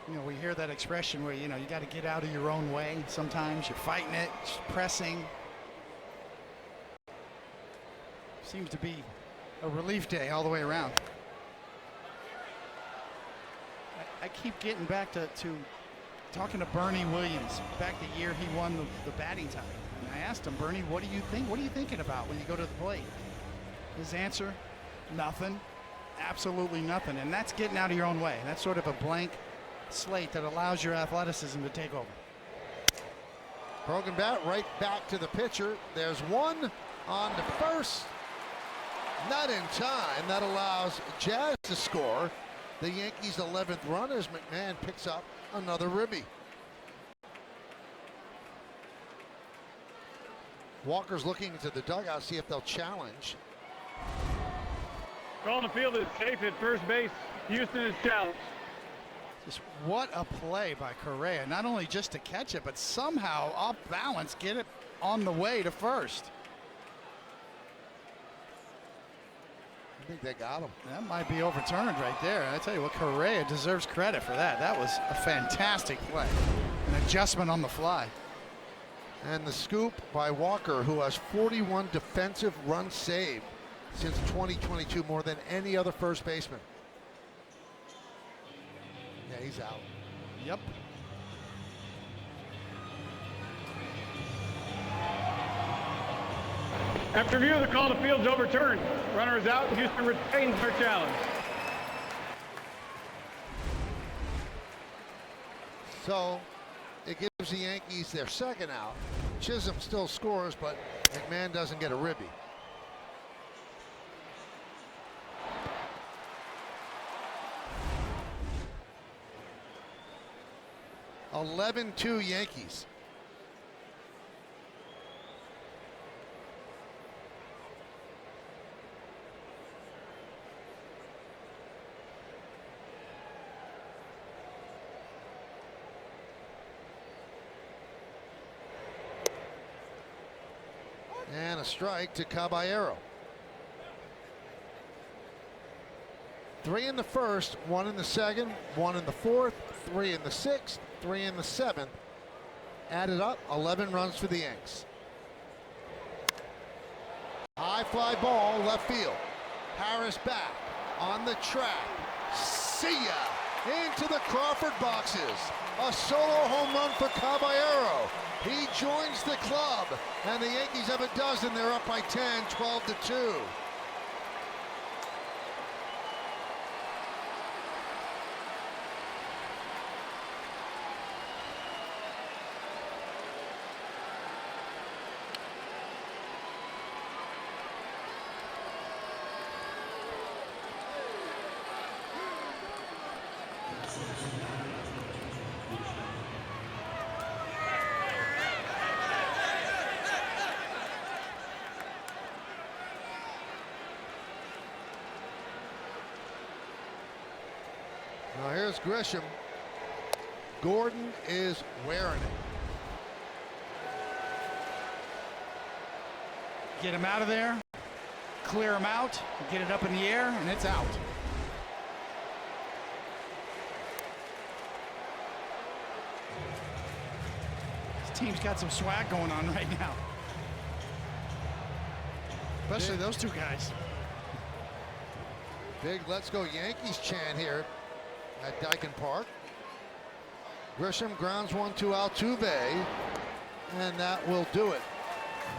You know, we hear that expression where, you know, you got to get out of your own way. Sometimes you're fighting it, just pressing. Seems to be a relief day all the way around. I keep getting back to talking to Bernie Williams back the year he won the batting title. And I asked him, Bernie, what do you think? What are you thinking about when you go to the plate? His answer, nothing. Absolutely nothing. And that's getting out of your own way. That's sort of a blank slate that allows your athleticism to take over. Broken bat right back to the pitcher. There's one on to first. Not in time. That allows Jazz to score the Yankees' 11th run as McMahon picks up another ribby. Walker's looking into the dugout, see if they'll challenge. Calling the field is safe at first base. Houston is challenged. Just what a play by Correa. Not only just to catch it, but somehow off balance, get it on the way to first. I think they got him. That might be overturned right there. I tell you what, Correa deserves credit for that. That was a fantastic play. An adjustment on the fly. And the scoop by Walker, who has 41 defensive runs saved since 2022, more than any other first baseman. Yeah, he's out. Yep. After review, the call to the field's overturned. Runner is out. Houston retains their challenge. So it gives the Yankees their second out. Chisholm still scores, but McMahon doesn't get a ribby. (11-2) Yankees. And a strike to Caballero. 3 in the first, 1 in the second, 1 in the fourth, 3 in the sixth, 3 in the seventh. Added up, 11 runs for the Yanks. High fly ball, left field. Harris back on the track. See ya! Into the Crawford boxes. A solo home run for Caballero. He joins the club, and the Yankees have a dozen. They're up by 10, 12-2. Now here's Grisham. Gordon is wearing it. Get him out of there, clear him out, get it up in the air, and it's out. This team's got some swag going on right now. Especially those two guys. Big Let's Go Yankees chant here at Daikin Park. Grisham grounds one to Altuve, and that will do it.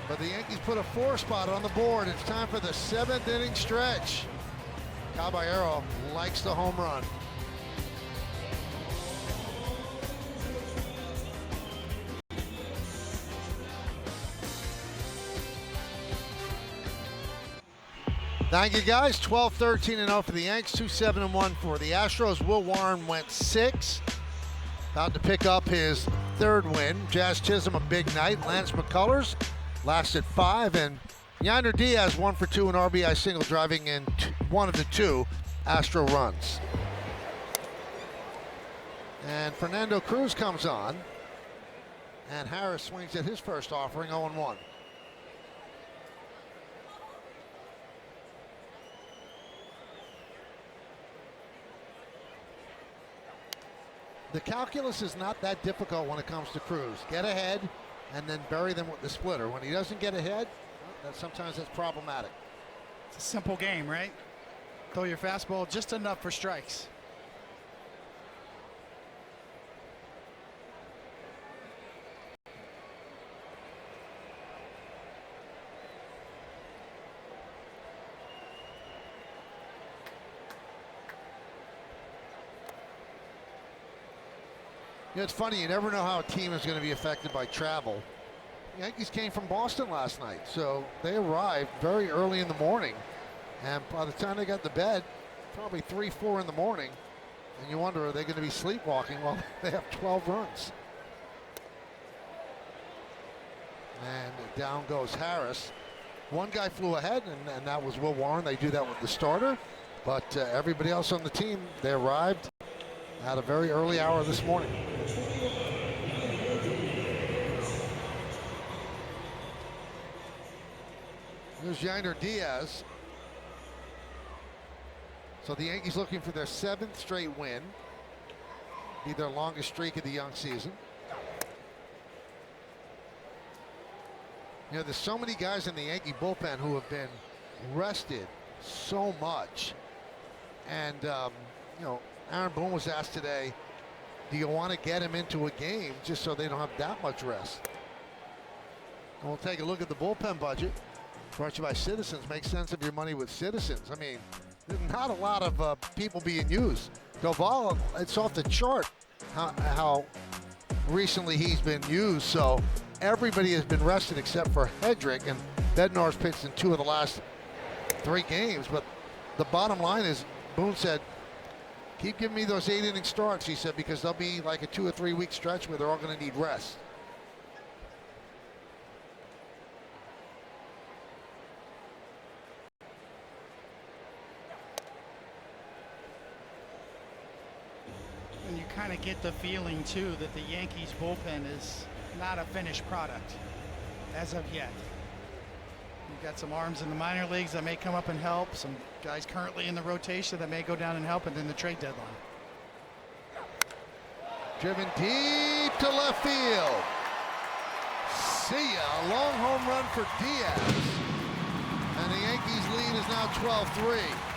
But the Yankees put a 4 spot on the board. It's time for the 7th inning stretch. Caballero likes the home run. Thank you, guys. 12-13-0 for the Yanks, 2-7-1 for the Astros. Will Warren went 6. About to pick up his 3rd win. Jazz Chisholm, a big night. Lance McCullers lasted 5. And Yainer Diaz, 1 for 2, an RBI single, driving in 1 of the 2 Astro runs. And Fernando Cruz comes on. And Harris swings at his first offering, 0-1. The calculus is not that difficult when it comes to Cruz. Get ahead and then bury them with the splitter. When he doesn't get ahead, sometimes that's problematic. It's a simple game, right? Throw your fastball just enough for strikes. You know, it's funny, you never know how a team is going to be affected by travel. The Yankees came from Boston last night, so they arrived very early in the morning. And by the time they got to bed, probably 3, 4 in the morning. And you wonder, are they going to be sleepwalking while they have 12 runs? And down goes Harris. One guy flew ahead, and that was Will Warren. They do that with the starter. But everybody else on the team, they arrived at a very early hour this morning. There's Yainer Diaz. So the Yankees looking for their 7th straight win. Be their longest streak of the young season. You know, there's so many guys in the Yankee bullpen who have been rested so much. And, you know, Aaron Boone was asked today, do you want to get him into a game just so they don't have that much rest? And we'll take a look at the bullpen budget. Brought to you by Citizens. Make sense of your money with Citizens. I mean, there's not a lot of people being used. Doval, it's off the chart how recently he's been used. So everybody has been rested except for Hedrick, and Bednar's pitched in 2 of the last 3 games. But the bottom line is, Boone said, keep giving me those 8-inning starts, he said, because they'll be like a 2 or 3 week stretch where they're all going to need rest. And you kind of get the feeling, too, that the Yankees bullpen is not a finished product as of yet. You've got some arms in the minor leagues that may come up and help, some guys currently in the rotation that may go down and help, and then the trade deadline. Driven deep to left field. See ya, a long home run for Diaz. And the Yankees lead is now 12-3.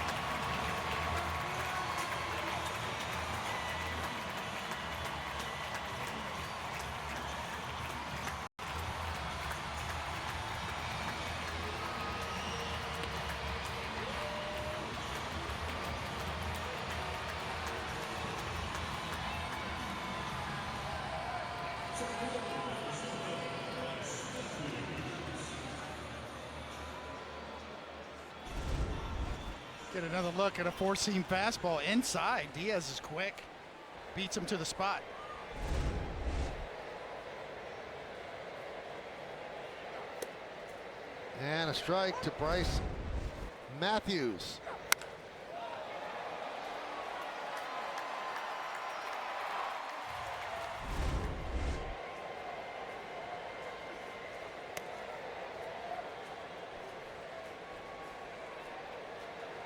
Get another look at a 4-seam fastball inside. Diaz is quick. beats him to the spot. And a strike to Bryce Matthews.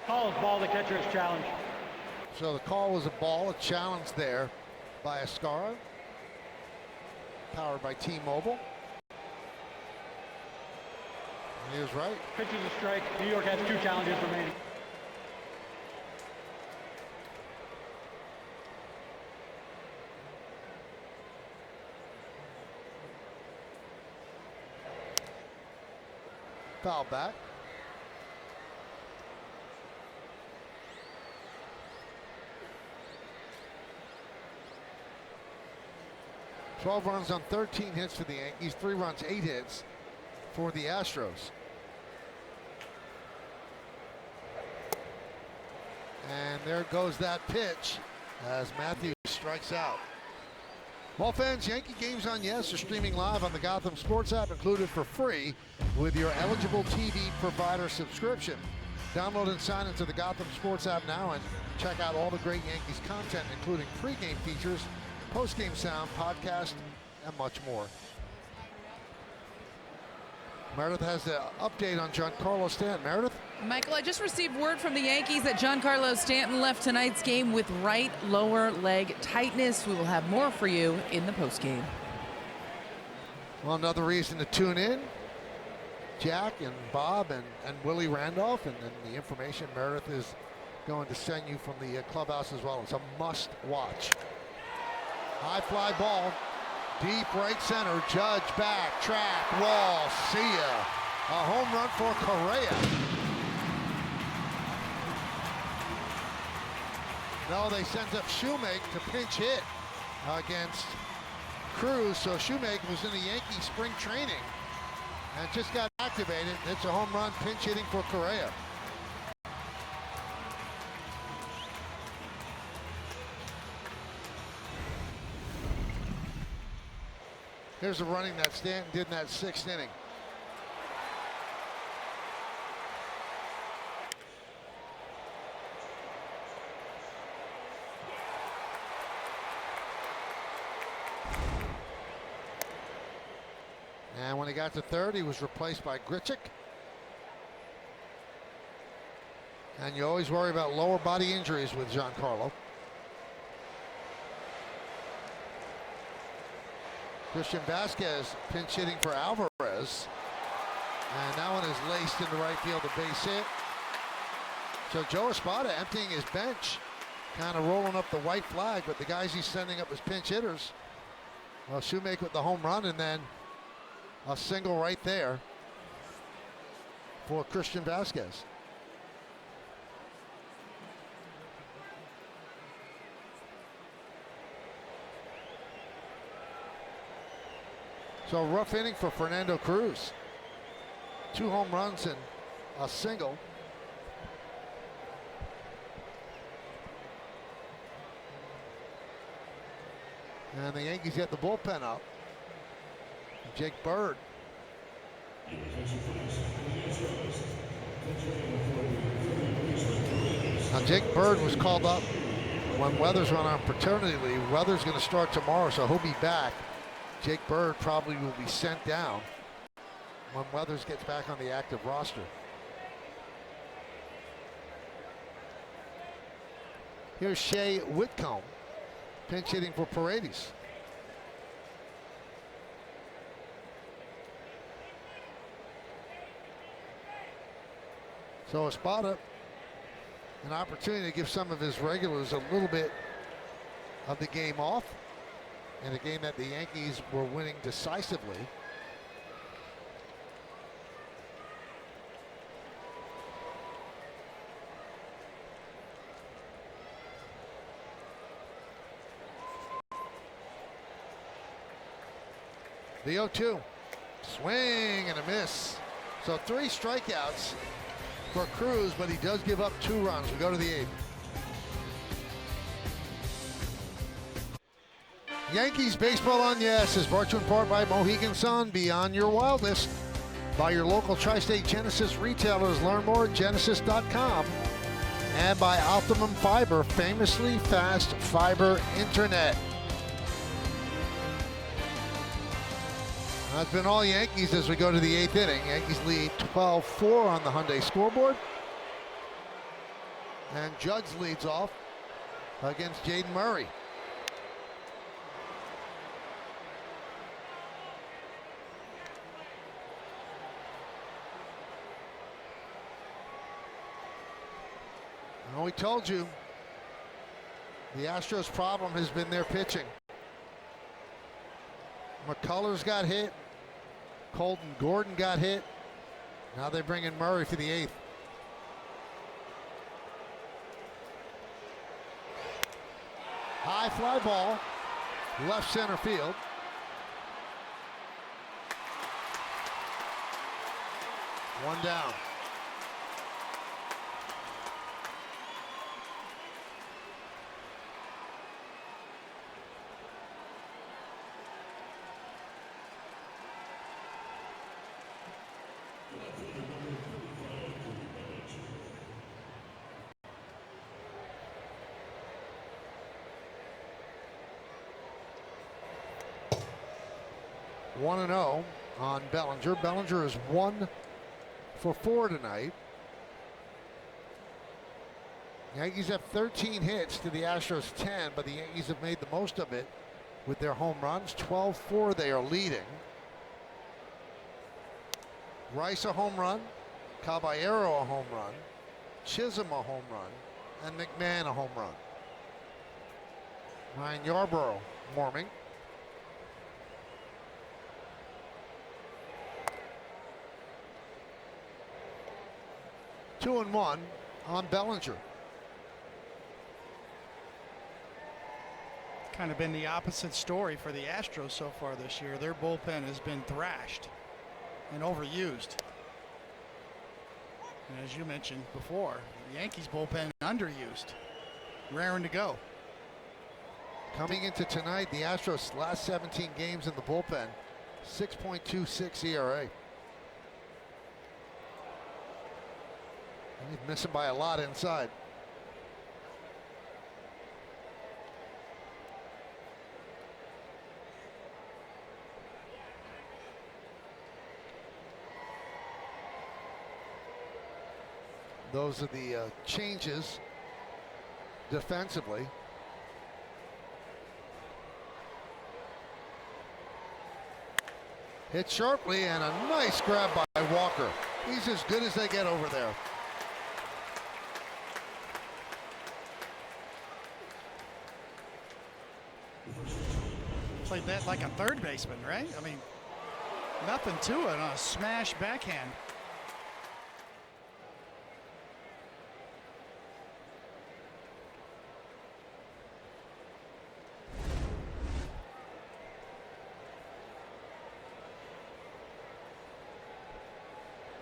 Call is ball, the catcher's challenge. So the call was a ball, a challenge there by Ascara, powered by T-Mobile. And he was right. Pitch is a strike. New York has 2 challenges remaining. Foul back. $12 runs on 13 hits for the Yankees, 3 runs, 8 hits for the Astros. And there goes that pitch as Matthews strikes out. Well, fans, Yankee Games on Yes are streaming live on the Gotham Sports app, included for free with your eligible TV provider subscription. Download and sign into the Gotham Sports app now and check out all the great Yankees content, including pregame features, post-game sound, podcast, and much more. Meredith has the update on Giancarlo Stanton. Meredith? Michael, I just received word from the Yankees that Giancarlo Stanton left tonight's game with right lower leg tightness. We will have more for you in the postgame. Well, another reason to tune in. Jack and Bob and Willie Randolph, and the information Meredith is going to send you from the clubhouse as well. It's a must watch. High fly ball, deep right center, Judge back, track, wall, see ya. A home run for Correa. No, they sent up Shoemake to pinch hit against Cruz. So Shoemake was in the Yankee spring training and just got activated. It's a home run, pinch hitting for Correa. Here's the running that Stanton did in that 6th inning. And when he got to 3rd, he was replaced by Grichuk. And you always worry about lower body injuries with Giancarlo. Christian Vasquez pinch hitting for Alvarez. And that one is laced into right field, a base hit. So Joe Espada emptying his bench, kind of rolling up the white flag, but the guys he's sending up as pinch hitters. Well, Shoemake with the home run, and then a single right there for Christian Vasquez. So a rough inning for Fernando Cruz. 2 home runs and a single. And the Yankees get the bullpen up. Jake Bird. Now Jake Bird was called up when Weathers went on paternity leave. Weathers going to start tomorrow, so he'll be back. Jake Bird probably will be sent down when Weathers gets back on the active roster. Here's Shea Whitcomb, pinch hitting for Paredes. So Espada, an opportunity to give some of his regulars a little bit of the game off in a game that the Yankees were winning decisively. The 0-2, swing and a miss. So 3 strikeouts for Cruz, but he does give up 2 runs. We go to the 8th. Yankees Baseball on Yes is brought to you in part by Mohegan Sun, beyond your wildest. By your local Tri-State Genesis retailers. Learn more at genesis.com. And by Optimum Fiber, famously fast fiber internet. That's been all Yankees as we go to the 8th inning. Yankees lead 12-4 on the Hyundai scoreboard. And Judge leads off against Jaden Murray. And we told you the Astros' problem has been their pitching. McCullers got hit. Colton Gordon got hit. Now they bring in Murray for the 8th. High fly ball, left center field. One down. One and 0 on Bellinger. Bellinger is 1 for 4 tonight. Yankees have 13 hits to the Astros 10, but the Yankees have made the most of it with their home runs. 12-4 they are leading. Rice a home run, Caballero a home run, Chisholm a home run, and McMahon a home run. Ryan Yarbrough warming. Two and one on Bellinger. Kind of been the opposite story for the Astros so far this year. Their bullpen has been thrashed and overused. And as you mentioned before, the Yankees bullpen underused, raring to go. Coming into tonight, the Astros last 17 games in the bullpen, 6.26 ERA. He's missing by a lot inside. Those are the changes defensively. Hit sharply and a nice grab by Walker. He's as good as they get over there. Played that like a third baseman, right? I mean, nothing to it on a smash backhand.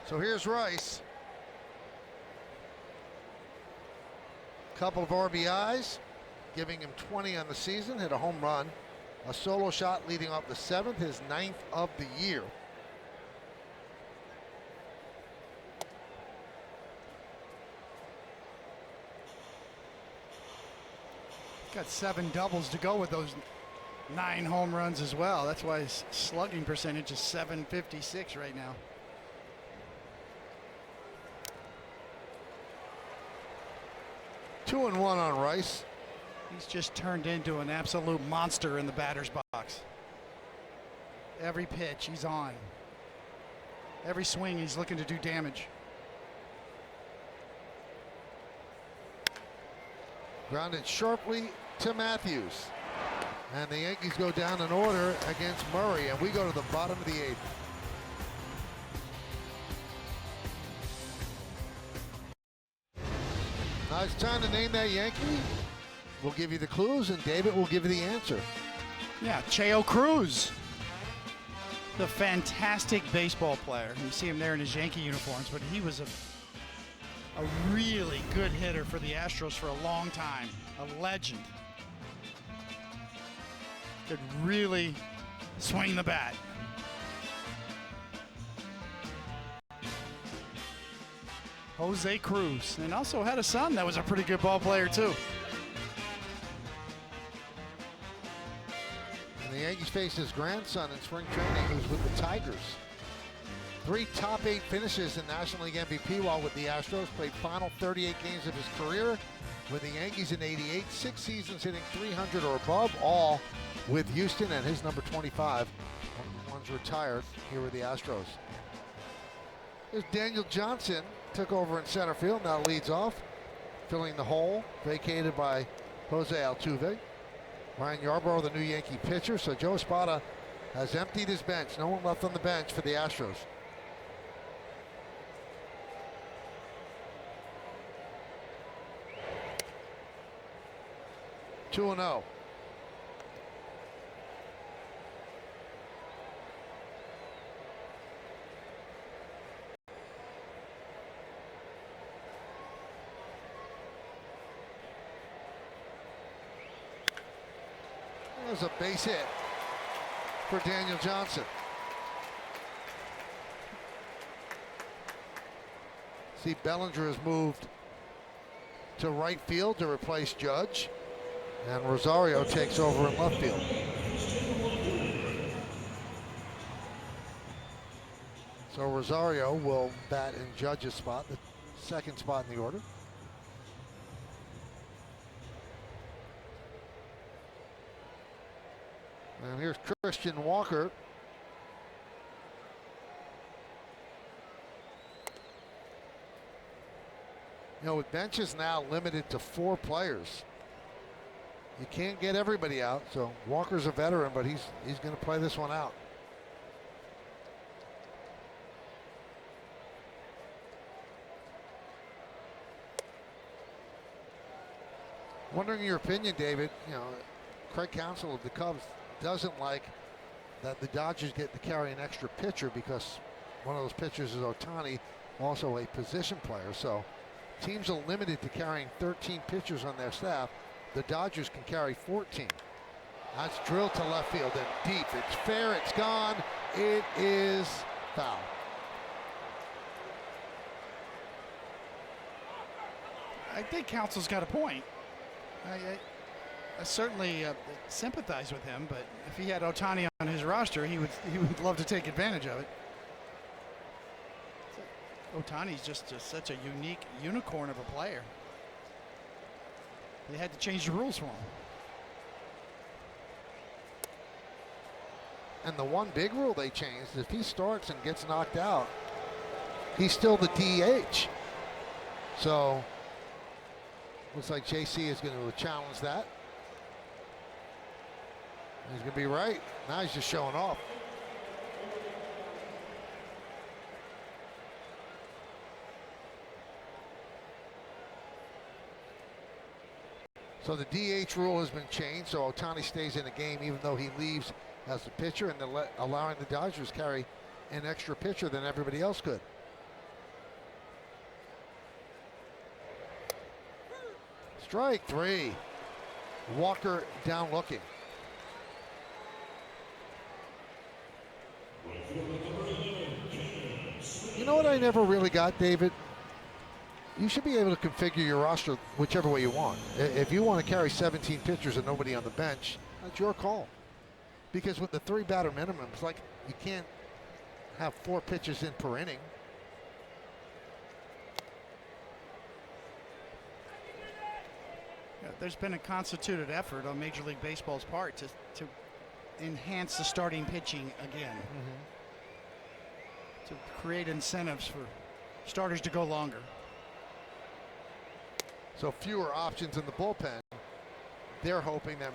So here's Rice. Couple of RBIs, giving him 20 on the season, hit a home run. A solo shot leading off the 7th, his 9th of the year. Got 7 doubles to go with those 9 home runs as well. That's why his slugging percentage is .756 right now. Two and one on Rice. He's just turned into an absolute monster in the batter's box. Every pitch he's on. Every swing he's looking to do damage. Grounded sharply to Matthews. And the Yankees go down in order against Murray, and we go to the bottom of the 8th. Now it's time to name that Yankee. We'll give you the clues, and David will give you the answer. Yeah, Cheo Cruz. The fantastic baseball player. You see him there in his Yankee uniforms, but he was a really good hitter for the Astros for a long time. A legend. could really swing the bat. Jose Cruz, and also had a son that was a pretty good ball player too. And the Yankees face his grandson in spring training, who's with the Tigers. 3 top 8 finishes in National League MVP while with the Astros. Played final 38 games of his career with the Yankees in '88. 6 seasons hitting 300 or above, all with Houston, and his number 25. One of the ones retired here with the Astros. Here's Daniel Johnson, took over in center field, now leads off, filling the hole vacated by Jose Altuve. Ryan Yarbrough, the new Yankee pitcher, so Joe Espada has emptied his bench. No one left on the bench for the Astros. Two and 0. There's a base hit for Daniel Johnson. See, Bellinger has moved to right field to replace Judge, and Rosario takes over in left field. So Rosario will bat in Judge's spot, the second spot in the order. And here's Christian Walker. You know, with benches now limited to 4 players, you can't get everybody out. So Walker's a veteran, but he's going to play this one out. Wondering your opinion, David. You know, Craig Counsell of the Cubs doesn't like that the Dodgers get to carry an extra pitcher because one of those pitchers is Ohtani, also a position player. So teams are limited to carrying 13 pitchers on their staff. The Dodgers can carry 14. That's drilled to left field and deep. It's fair, it's gone. It is foul. I think Counsell's got a point. I certainly sympathize with him, but if he had Ohtani on his roster, he would love to take advantage of it. Ohtani's just such a unique unicorn of a player. They had to change the rules for him. And the one big rule they changed is if he starts and gets knocked out, he's still the DH. So looks like JC is going to challenge that. He's going to be right. Now he's just showing off. So the DH rule has been changed, so Ohtani stays in the game even though he leaves as the pitcher, and they're allowing the Dodgers carry an extra pitcher than everybody else could. Strike 3. Walker down looking. You know what I never really got, David? You should be able to configure your roster whichever way you want. If you want to carry 17 pitchers and nobody on the bench, that's your call. Because with the 3 batter minimum, it's like you can't have 4 pitchers in per inning. There's been a constituted effort on Major League Baseball's part to enhance the starting pitching again. To create incentives for starters to go longer. So fewer options in the bullpen. They're hoping that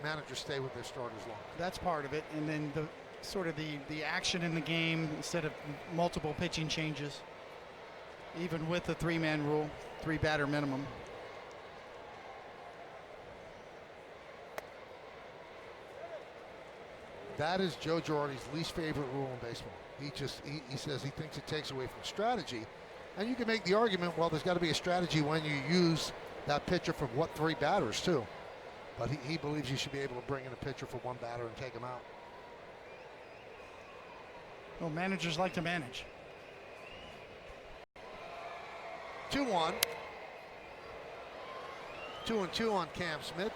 managers stay with their starters longer. That's part of it. And then the sort of the action in the game instead of multiple pitching changes. Even with the 3-man rule, 3 batter minimum. That is Joe Girardi's least favorite rule in baseball. He says he thinks it takes away from strategy. And you can make the argument, well, there's got to be a strategy when you use that pitcher for 3 batters too. But he believes you should be able to bring in a pitcher for one batter and take him out. Well, managers like to manage. 2-1. 2-2 on Cam Smith.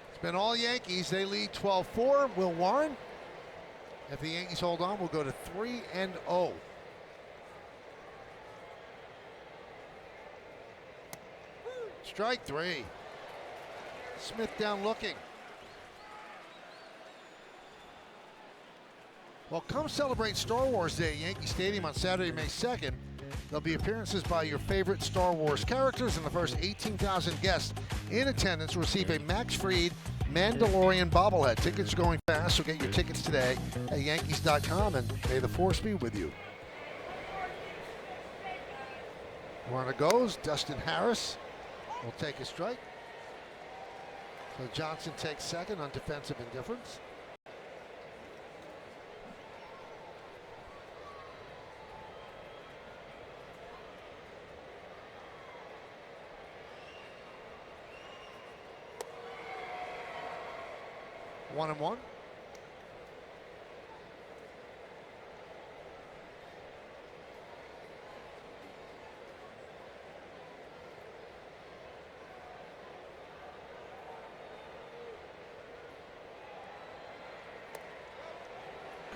It's been all Yankees. They lead 12-4. Will Warren, if the Yankees hold on, will go to 3-0. Strike three. Smith down looking. Well, come celebrate Star Wars Day at Yankee Stadium on Saturday, May 2nd. There'll be appearances by your favorite Star Wars characters, and the first 18,000 guests in attendance will receive a Max Fried Mandalorian bobblehead. Tickets are going fast, so get your tickets today at Yankees.com, and may the force be with you. Runner goes. Dustin Harris will take a strike. So Johnson takes second on defensive indifference. One and one.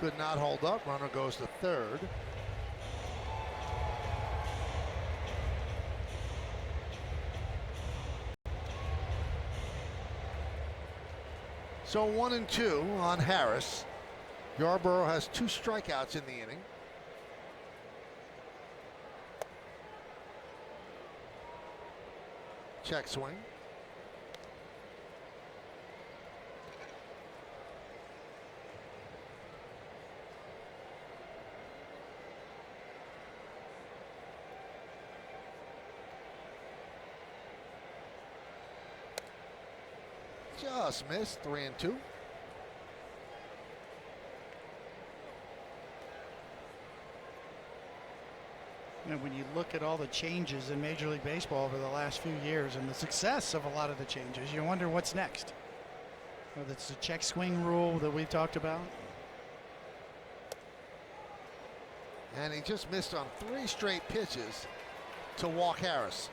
Could not hold up. Runner goes to third. So 1-2 on Harris. Yarborough has 2 strikeouts in the inning. Check swing. Just missed. 3-2. And when you look at all the changes in Major League Baseball over the last few years and the success of a lot of the changes, you wonder what's next. Whether it's the check swing rule that we've talked about. And he just missed on 3 straight pitches to walk Harris.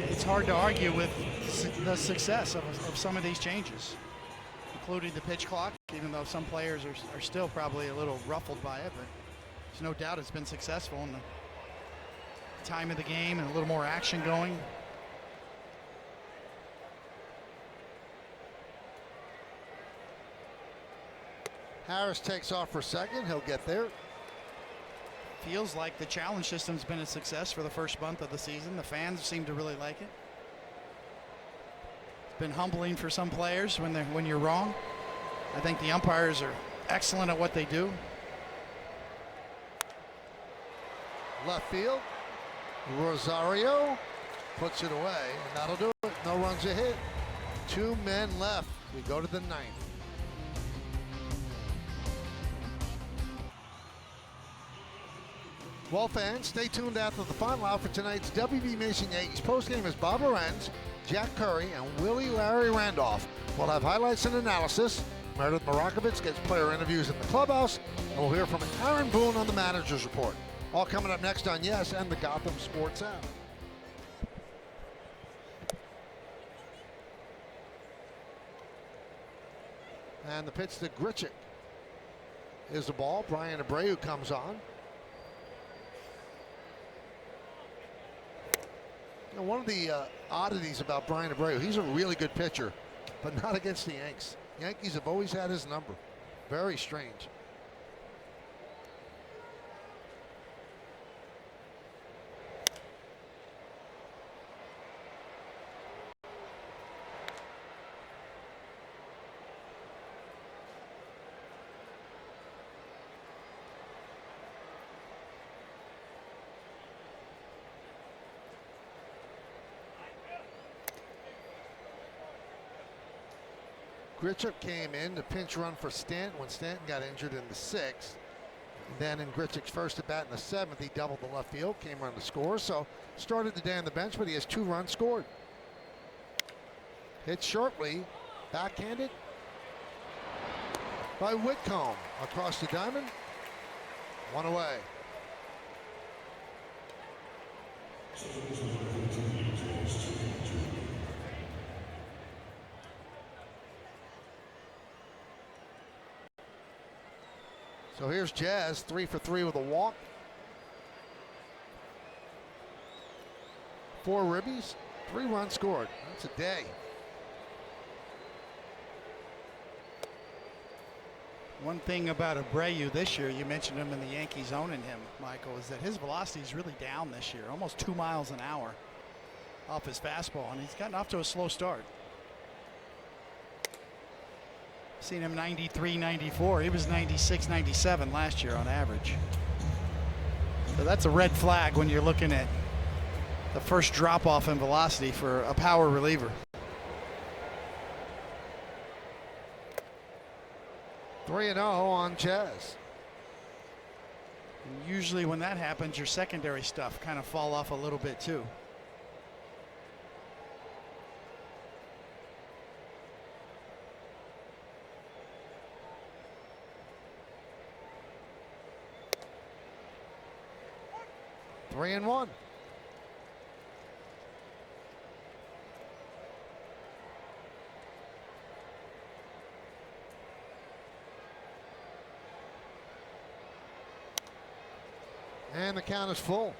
It's hard to argue with the success of some of these changes, including the pitch clock, even though some players are still probably a little ruffled by it, but there's no doubt it's been successful in the time of the game and a little more action going. Harris takes off for second. He'll get there. Feels like the challenge system's been a success for the first month of the season. The fans seem to really like it. It's been humbling for some players when you're wrong. I think the umpires are excellent at what they do. Left field. Rosario puts it away, and that'll do it. No runs a hit. 2 men left. We go to the 9th. Well, fans, stay tuned after the final out for tonight's WB Mason Yankees postgame as Bob Lorenz, Jack Curry, and Willie Larry Randolph will have highlights and analysis. Meredith Marakovitz gets player interviews in the clubhouse, and we'll hear from Aaron Boone on the manager's report. All coming up next on Yes and the Gotham Sports app. And the pitch to Grichuk is the ball. Brian Abreu comes on. You know, one of the oddities about Brian Abreu, he's a really good pitcher, but not against the Yanks. Yankees have always had his number. Very strange. Grichuk came in to pinch run for Stanton when Stanton got injured in the 6th. And then in Grichuk's first at bat in the 7th, he doubled the left field, came run to score. So started the day on the bench, but he has 2 runs scored. Hit shortly, backhanded by Whitcomb across the diamond. 1 away. So here's Jazz, 3 for 3 with a walk. 4 ribbies, 3 runs scored. That's a day. One thing about Abreu this year, you mentioned him in the Yankees owning him, Michael, is that his velocity is really down this year, almost 2 miles an hour off his fastball, and he's gotten off to a slow start. Seen him 93, 94. He was 96, 97 last year on average. So that's a red flag when you're looking at the first drop off in velocity for a power reliever. 3-0 on Jazz. And usually when that happens, your secondary stuff kind of fall off a little bit too. Three and one. And the count is full.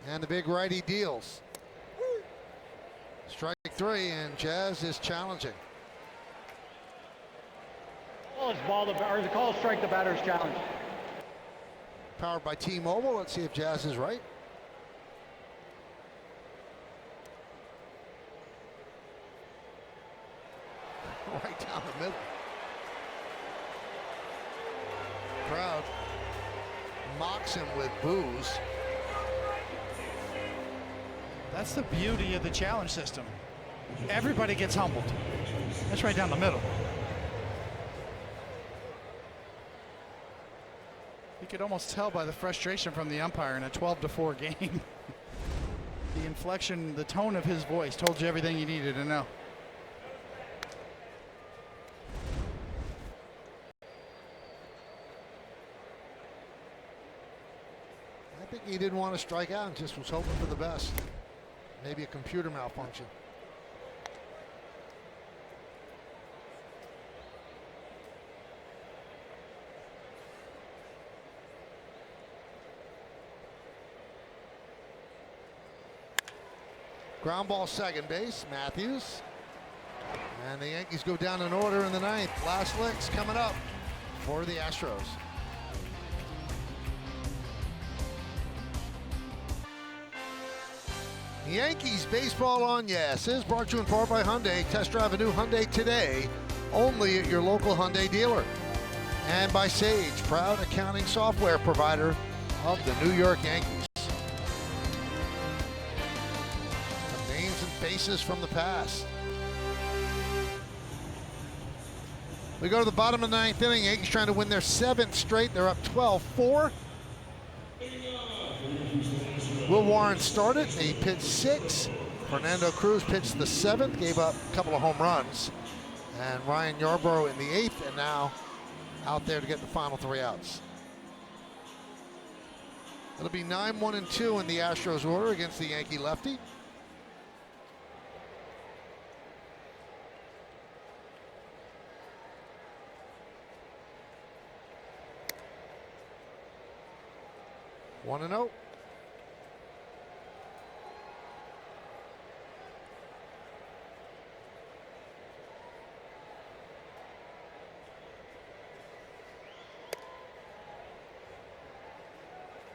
And the big righty deals. Strike 3, and Jazz is challenging. Call is ball, or the call is strike the batter's challenge. Powered by T-Mobile. Let's see if Jazz is right. Right down the middle. Crowd mocks him with boos. That's the beauty of the challenge system. Everybody gets humbled. That's right down the middle. You could almost tell by the frustration from the umpire in a 12-4 game. The inflection, the tone of his voice told you everything you needed to know. I think he didn't want to strike out and just was hoping for the best. Maybe a computer malfunction. Ground ball second base, Matthews. And the Yankees go down in order in the 9th. Last licks coming up for the Astros. Yankees baseball on Yes is brought to you in part by Hyundai. Test drive a new Hyundai today, only at your local Hyundai dealer. And by Sage, proud accounting software provider of the New York Yankees. Some names and faces from the past. We go to the bottom of the 9th inning. Yankees trying to win their 7th straight. They're up 12-4. Will Warren started. He pitched 6. Fernando Cruz pitched the 7th, gave up a couple of home runs. And Ryan Yarbrough in the 8th, and now out there to get the final 3 outs. It'll be 9-1-2 in the Astros order against the Yankee lefty. One and 0.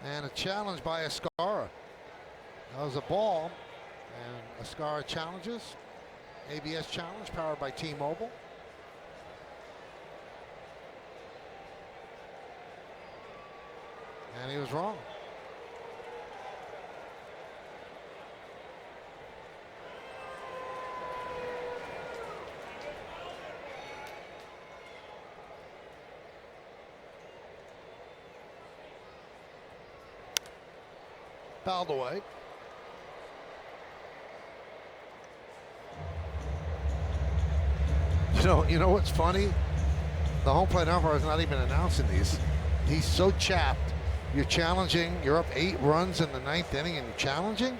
And a challenge by Escara. That was a ball, and Escara challenges. ABS challenge powered by T-Mobile. And he was wrong. Fouled away. You know what's funny? The home plate umpire is not even announcing these. He's so chapped. You're challenging. You're up 8 runs in the 9th inning, and you're challenging.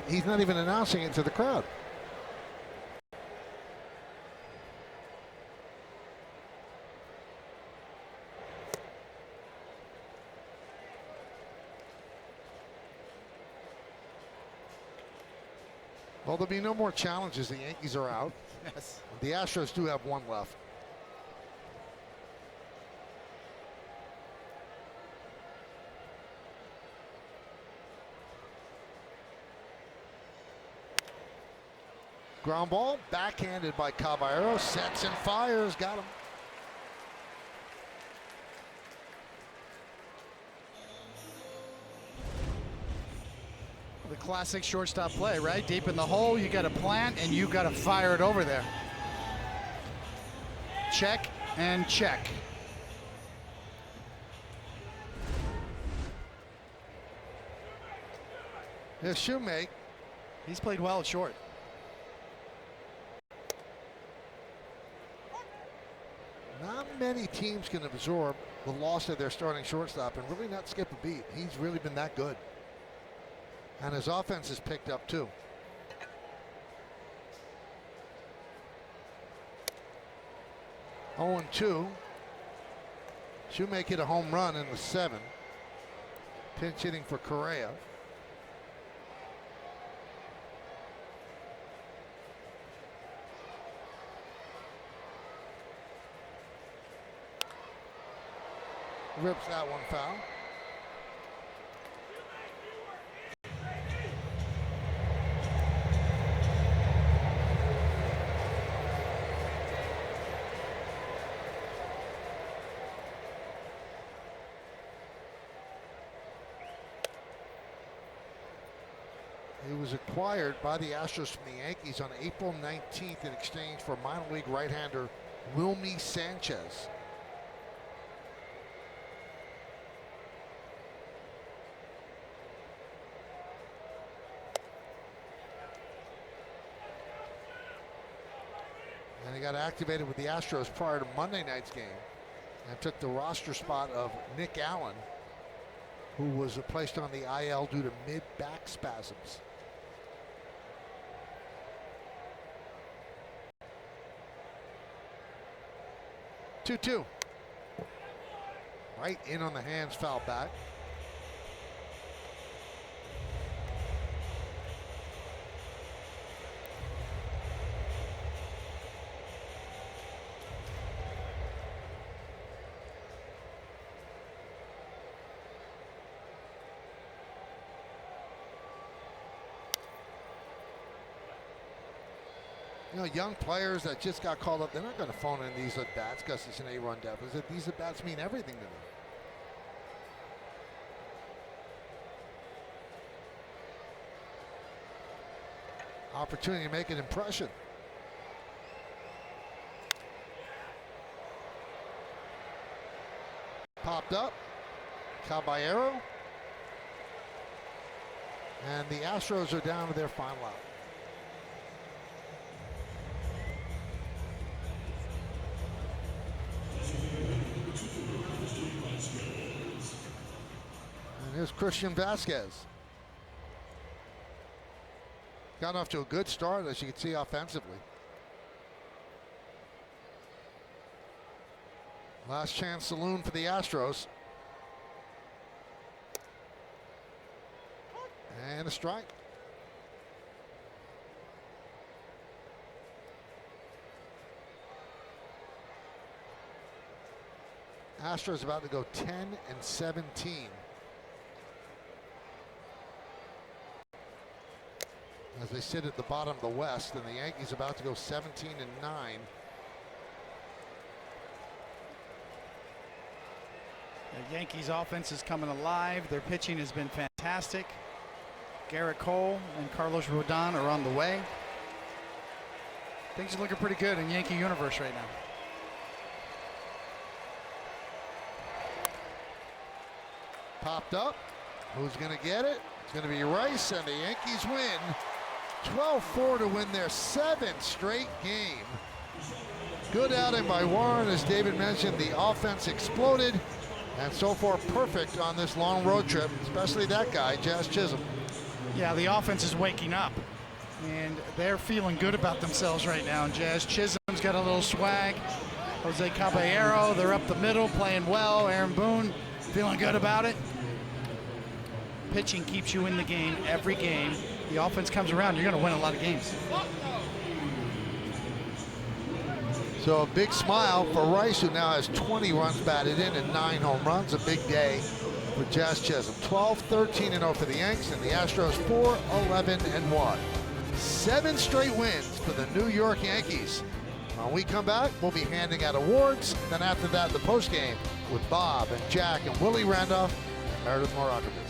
He's not even announcing it to the crowd. Well, there'll be no more challenges. The Yankees are out. Yes. The Astros do have 1 left. Ground ball, backhanded by Caballero, sets and fires, got him. The classic shortstop play, right? Deep in the hole, you got to plant and you got to fire it over there. Check and check. Here's Shoemake. He's played well at short. Not many teams can absorb the loss of their starting shortstop and really not skip a beat. He's really been that good. And his offense has picked up too. Oh, 2. Shoemake hit a home run in the 7th. Pinch hitting for Correa. Rips that one foul. He was acquired by the Astros from the Yankees on April 19th in exchange for minor league right-hander Wilmy Sanchez. And he got activated with the Astros prior to Monday night's game and took the roster spot of Nick Allen, who was placed on the IL due to mid-back spasms. Two. Right in on the hands, foul back. You know, young players that just got called up, they're not going to phone in these at-bats because it's an 8-run deficit. These at-bats mean everything to them. Opportunity to make an impression. Popped up. Caballero. And the Astros are down to their final out. Here's Christian Vasquez. Got off to a good start, as you can see, offensively. Last chance saloon for the Astros. And a strike. Astros about to go 10-17. as they sit at the bottom of the West, and the Yankees about to go 17-9. The Yankees offense is coming alive. Their pitching has been fantastic. Garrett Cole and Carlos Rodon are on the way. Things are looking pretty good in Yankee universe right now. Popped up. Who's going to get it? It's going to be Rice, and the Yankees win 12-4 to win their 7th straight game. Good outing by Warren. As David mentioned, the offense exploded, and so far perfect on this long road trip, especially that guy, Jazz Chisholm. Yeah, the offense is waking up, and they're feeling good about themselves right now. And Jazz Chisholm's got a little swag. Jose Caballero, they're up the middle, playing well. Aaron Boone, feeling good about it. Pitching keeps you in the game every game. The offense comes around, you're going to win a lot of games. So a big smile for Rice, who now has 20 runs batted in and 9 home runs. A big day for Jazz Chisholm. 12-13-0 for the Yanks, and the Astros 4-11-1. 7 straight wins for the New York Yankees. When we come back, we'll be handing out awards. Then after that, the postgame with Bob and Jack and Willie Randolph and Meredith Morakovich.